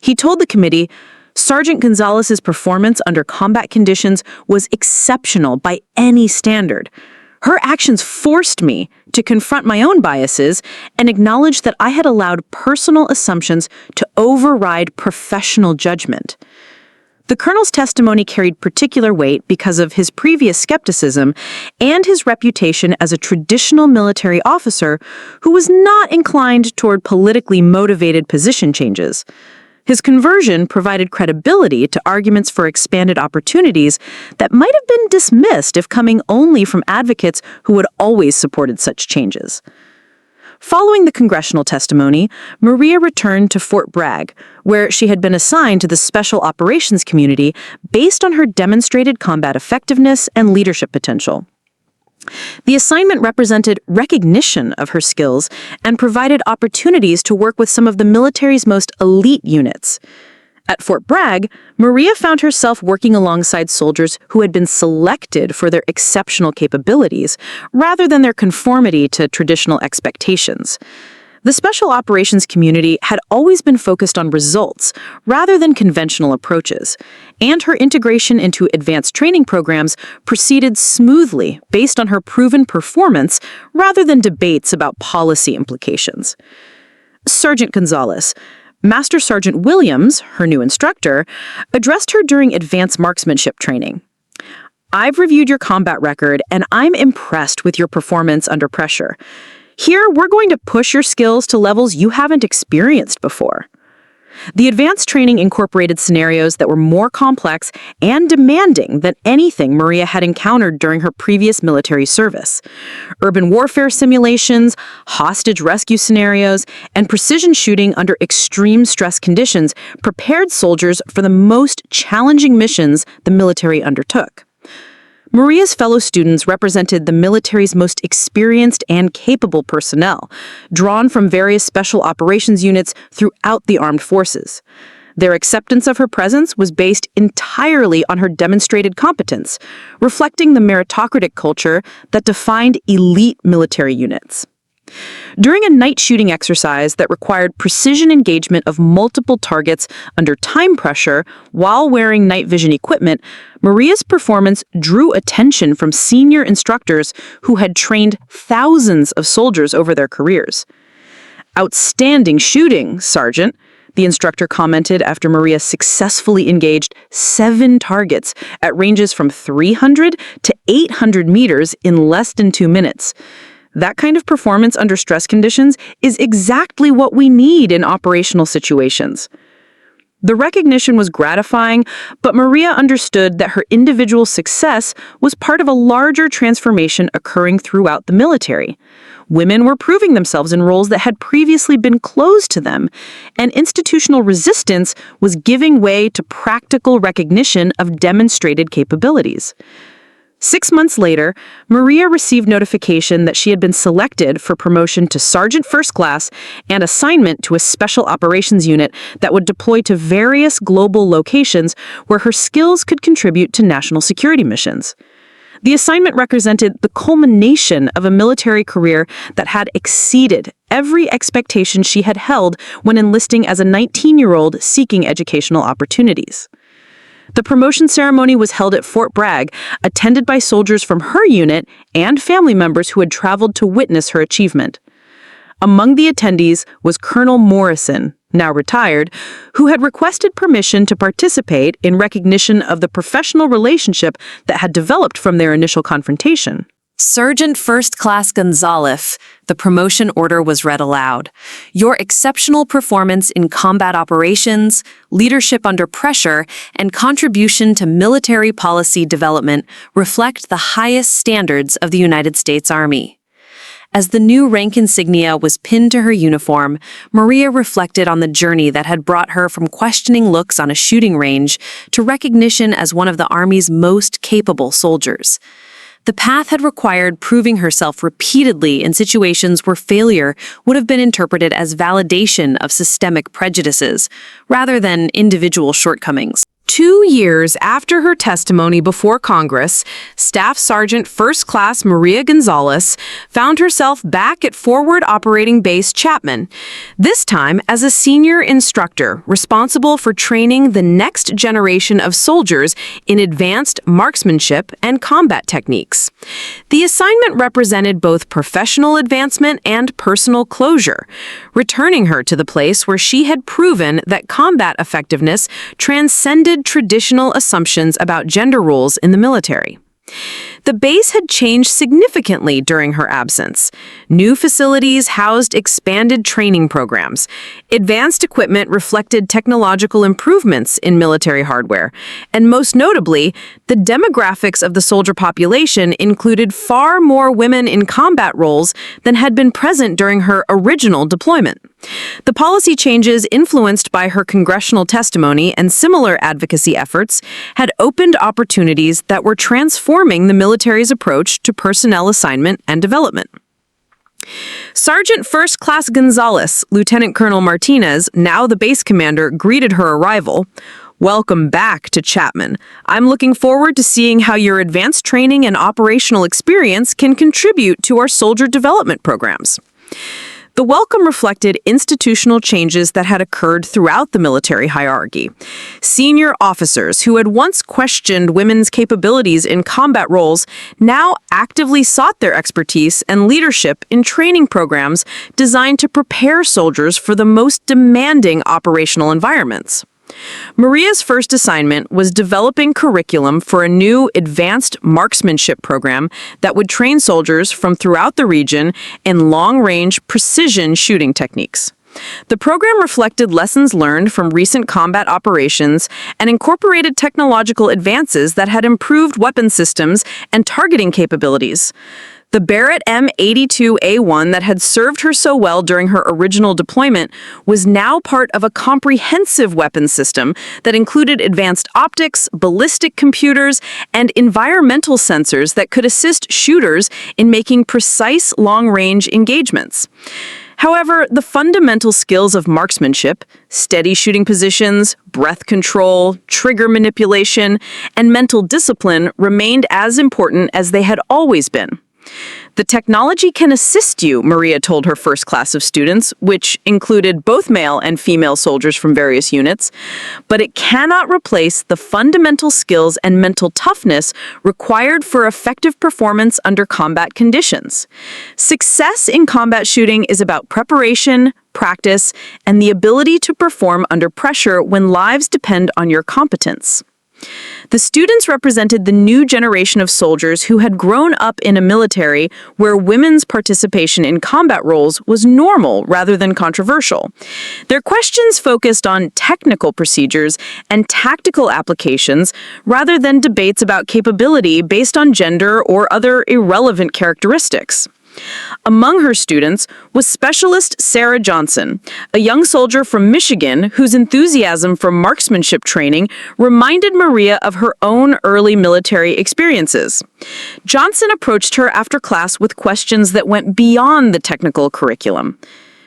He told the committee, Sergeant Gonzalez's performance under combat conditions was exceptional by any standard. Her actions forced me to confront my own biases and acknowledge that I had allowed personal assumptions to override professional judgment. The colonel's testimony carried particular weight because of his previous skepticism and his reputation as a traditional military officer who was not inclined toward politically motivated position changes. His conversion provided credibility to arguments for expanded opportunities that might have been dismissed if coming only from advocates who had always supported such changes. Following the congressional testimony, Maria returned to Fort Bragg, where she had been assigned to the Special Operations Community based on her demonstrated combat effectiveness and leadership potential. The assignment represented recognition of her skills and provided opportunities to work with some of the military's most elite units. At Fort Bragg, Maria found herself working alongside soldiers who had been selected for their exceptional capabilities, rather than their conformity to traditional expectations. The Special Operations Community had always been focused on results, rather than conventional approaches, and her integration into advanced training programs proceeded smoothly based on her proven performance, rather than debates about policy implications. Sergeant Gonzalez, Master Sergeant Williams, her new instructor, addressed her during advanced marksmanship training. I've reviewed your combat record, and I'm impressed with your performance under pressure. Here, we're going to push your skills to levels you haven't experienced before. The advanced training incorporated scenarios that were more complex and demanding than anything Maria had encountered during her previous military service. Urban warfare simulations, hostage rescue scenarios, and precision shooting under extreme stress conditions prepared soldiers for the most challenging missions the military undertook. Maria's fellow students represented the military's most experienced and capable personnel, drawn from various special operations units throughout the armed forces. Their acceptance of her presence was based entirely on her demonstrated competence, reflecting the meritocratic culture that defined elite military units. During a night shooting exercise that required precision engagement of multiple targets under time pressure while wearing night vision equipment, Maria's performance drew attention from senior instructors who had trained thousands of soldiers over their careers. "Outstanding shooting, Sergeant," the instructor commented after Maria successfully engaged 7 targets at ranges from 300 to 800 meters in less than 2 minutes. That kind of performance under stress conditions is exactly what we need in operational situations. The recognition was gratifying, but Maria understood that her individual success was part of a larger transformation occurring throughout the military. Women were proving themselves in roles that had previously been closed to them, and institutional resistance was giving way to practical recognition of demonstrated capabilities. 6 months later, Maria received notification that she had been selected for promotion to Sergeant First Class and assignment to a special operations unit that would deploy to various global locations where her skills could contribute to national security missions. The assignment represented the culmination of a military career that had exceeded every expectation she had held when enlisting as a 19-year-old seeking educational opportunities. The promotion ceremony was held at Fort Bragg, attended by soldiers from her unit and family members who had traveled to witness her achievement. Among the attendees was Colonel Morrison, now retired, who had requested permission to participate in recognition of the professional relationship that had developed from their initial confrontation. Sergeant First Class Gonzalez, the promotion order was read aloud. Your exceptional performance in combat operations, leadership under pressure, and contribution to military policy development reflect the highest standards of the United States Army. As the new rank insignia was pinned to her uniform, Maria reflected on the journey that had brought her from questioning looks on a shooting range to recognition as one of the Army's most capable soldiers. The path had required proving herself repeatedly in situations where failure would have been interpreted as validation of systemic prejudices, rather than individual shortcomings. 2 years after her testimony before Congress, Staff Sergeant First Class Maria Gonzalez found herself back at Forward Operating Base Chapman, this time as a senior instructor responsible for training the next generation of soldiers in advanced marksmanship and combat techniques. The assignment represented both professional advancement and personal closure, returning her to the place where she had proven that combat effectiveness transcended traditional assumptions about gender roles in the military. The base had changed significantly during her absence. New facilities housed expanded training programs. Advanced equipment reflected technological improvements in military hardware. And most notably, the demographics of the soldier population included far more women in combat roles than had been present during her original deployment. The policy changes influenced by her congressional testimony and similar advocacy efforts had opened opportunities that were transforming the military's approach to personnel assignment and development. Sergeant First Class Gonzalez, Lieutenant Colonel Martinez, now the base commander, greeted her arrival. "Welcome back to Chapman. I'm looking forward to seeing how your advanced training and operational experience can contribute to our soldier development programs." The welcome reflected institutional changes that had occurred throughout the military hierarchy. Senior officers who had once questioned women's capabilities in combat roles now actively sought their expertise and leadership in training programs designed to prepare soldiers for the most demanding operational environments. Maria's first assignment was developing curriculum for a new advanced marksmanship program that would train soldiers from throughout the region in long-range precision shooting techniques. The program reflected lessons learned from recent combat operations and incorporated technological advances that had improved weapon systems and targeting capabilities. The Barrett M82A1 that had served her so well during her original deployment was now part of a comprehensive weapons system that included advanced optics, ballistic computers, and environmental sensors that could assist shooters in making precise long-range engagements. However, the fundamental skills of marksmanship, steady shooting positions, breath control, trigger manipulation, and mental discipline remained as important as they had always been. The technology can assist you, Maria told her first class of students, which included both male and female soldiers from various units, but it cannot replace the fundamental skills and mental toughness required for effective performance under combat conditions. Success in combat shooting is about preparation, practice, and the ability to perform under pressure when lives depend on your competence. The students represented the new generation of soldiers who had grown up in a military where women's participation in combat roles was normal rather than controversial. Their questions focused on technical procedures and tactical applications rather than debates about capability based on gender or other irrelevant characteristics. Among her students was Specialist Sarah Johnson, a young soldier from Michigan whose enthusiasm for marksmanship training reminded Maria of her own early military experiences. Johnson approached her after class with questions that went beyond the technical curriculum.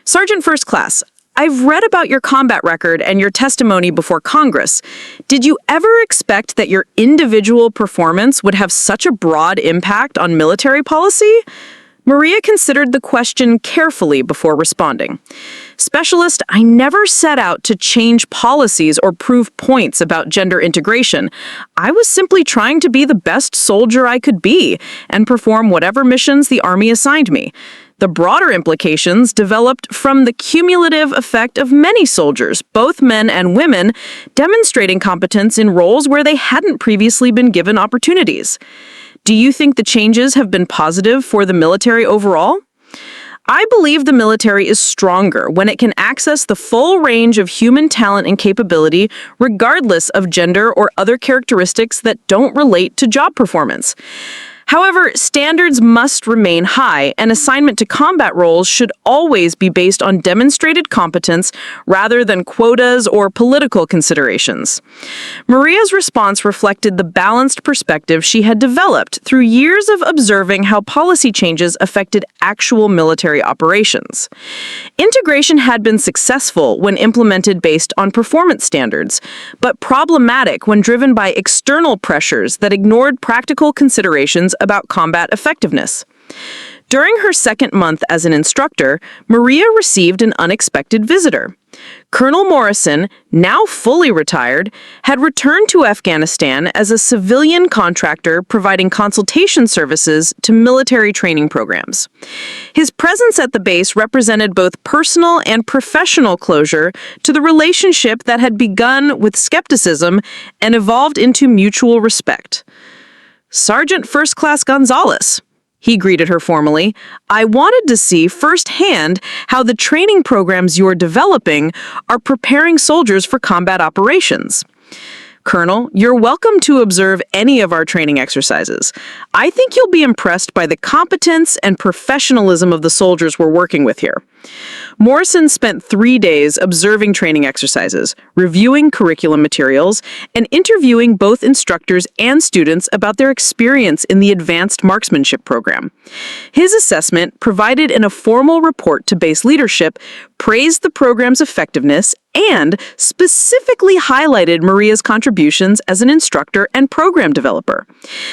"Sergeant First Class, I've read about your combat record and your testimony before Congress. Did you ever expect that your individual performance would have such a broad impact on military policy?" Maria considered the question carefully before responding. "Specialist, I never set out to change policies or prove points about gender integration. I was simply trying to be the best soldier I could be and perform whatever missions the Army assigned me. The broader implications developed from the cumulative effect of many soldiers, both men and women, demonstrating competence in roles where they hadn't previously been given opportunities. Do you think the changes have been positive for the military overall? I believe the military is stronger when it can access the full range of human talent and capability, regardless of gender or other characteristics that don't relate to job performance. However, standards must remain high, and assignment to combat roles should always be based on demonstrated competence rather than quotas or political considerations. Maria's response reflected the balanced perspective she had developed through years of observing how policy changes affected actual military operations. Integration had been successful when implemented based on performance standards, but problematic when driven by external pressures that ignored practical considerations about combat effectiveness. During her second month as an instructor, Maria received an unexpected visitor. Colonel Morrison, now fully retired, had returned to Afghanistan as a civilian contractor providing consultation services to military training programs. His presence at the base represented both personal and professional closure to the relationship that had begun with skepticism and evolved into mutual respect. "Sergeant First Class Gonzalez," he greeted her formally, "I wanted to see firsthand how the training programs you're developing are preparing soldiers for combat operations. Colonel, you're welcome to observe any of our training exercises. I think you'll be impressed by the competence and professionalism of the soldiers we're working with here." Morrison spent 3 days observing training exercises, reviewing curriculum materials, and interviewing both instructors and students about their experience in the advanced marksmanship program. His assessment, provided in a formal report to base leadership, praised the program's effectiveness and specifically highlighted Maria's contributions as an instructor and program developer.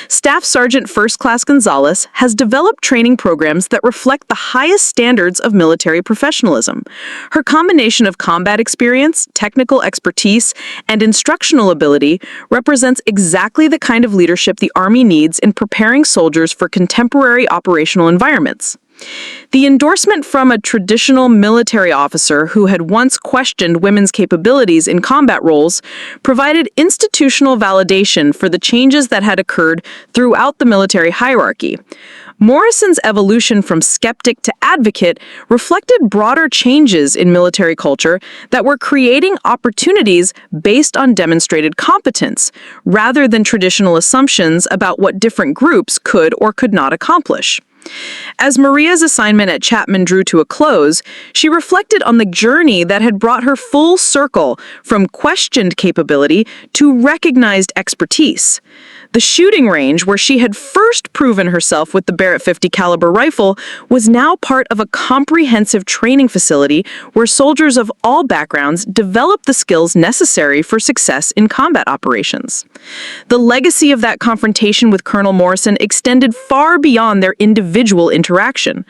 Staff Sergeant First Class Gonzalez has developed training programs that reflect the highest standards of military professionalism. Her combination of combat experience, technical expertise, and instructional ability represents exactly the kind of leadership the Army needs in preparing soldiers for contemporary operational environments. The endorsement from a traditional military officer who had once questioned women's capabilities in combat roles provided institutional validation for the changes that had occurred throughout the military hierarchy. Morrison's evolution from skeptic to advocate reflected broader changes in military culture that were creating opportunities based on demonstrated competence, rather than traditional assumptions about what different groups could or could not accomplish. As Maria's assignment at Chapman drew to a close, she reflected on the journey that had brought her full circle from questioned capability to recognized expertise. The shooting range where she had first proven herself with the Barrett .50 caliber rifle was now part of a comprehensive training facility where soldiers of all backgrounds developed the skills necessary for success in combat operations. The legacy of that confrontation with Colonel Morrison extended far beyond their individual interaction.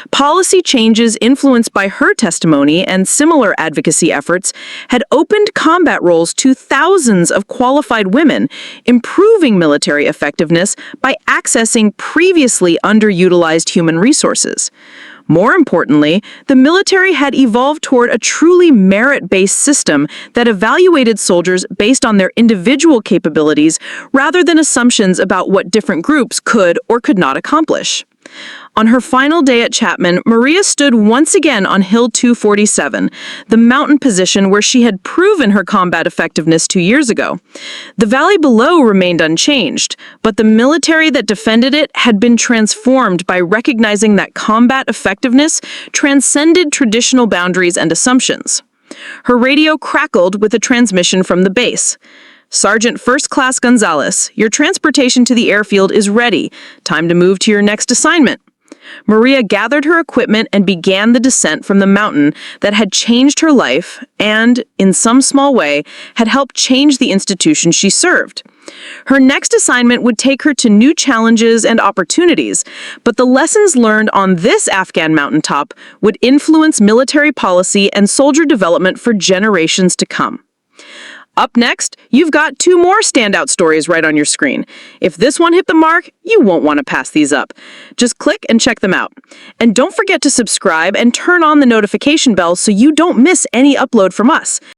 Policy changes influenced by her testimony and similar advocacy efforts had opened combat roles to thousands of qualified women, improving military effectiveness by accessing previously underutilized human resources. More importantly, the military had evolved toward a truly merit-based system that evaluated soldiers based on their individual capabilities rather than assumptions about what different groups could or could not accomplish. On her final day at Chapman, Maria stood once again on Hill 247, the mountain position where she had proven her combat effectiveness 2 years ago. The valley below remained unchanged, but the military that defended it had been transformed by recognizing that combat effectiveness transcended traditional boundaries and assumptions. Her radio crackled with a transmission from the base. "Sergeant First Class Gonzalez, your transportation to the airfield is ready. Time to move to your next assignment." Maria gathered her equipment and began the descent from the mountain that had changed her life and, in some small way, had helped change the institution she served. Her next assignment would take her to new challenges and opportunities, but the lessons learned on this Afghan mountaintop would influence military policy and soldier development for generations to come. Up next, you've got 2 more standout stories right on your screen. If this one hit the mark, you won't want to pass these up. Just click and check them out. And don't forget to subscribe and turn on the notification bell so you don't miss any upload from us.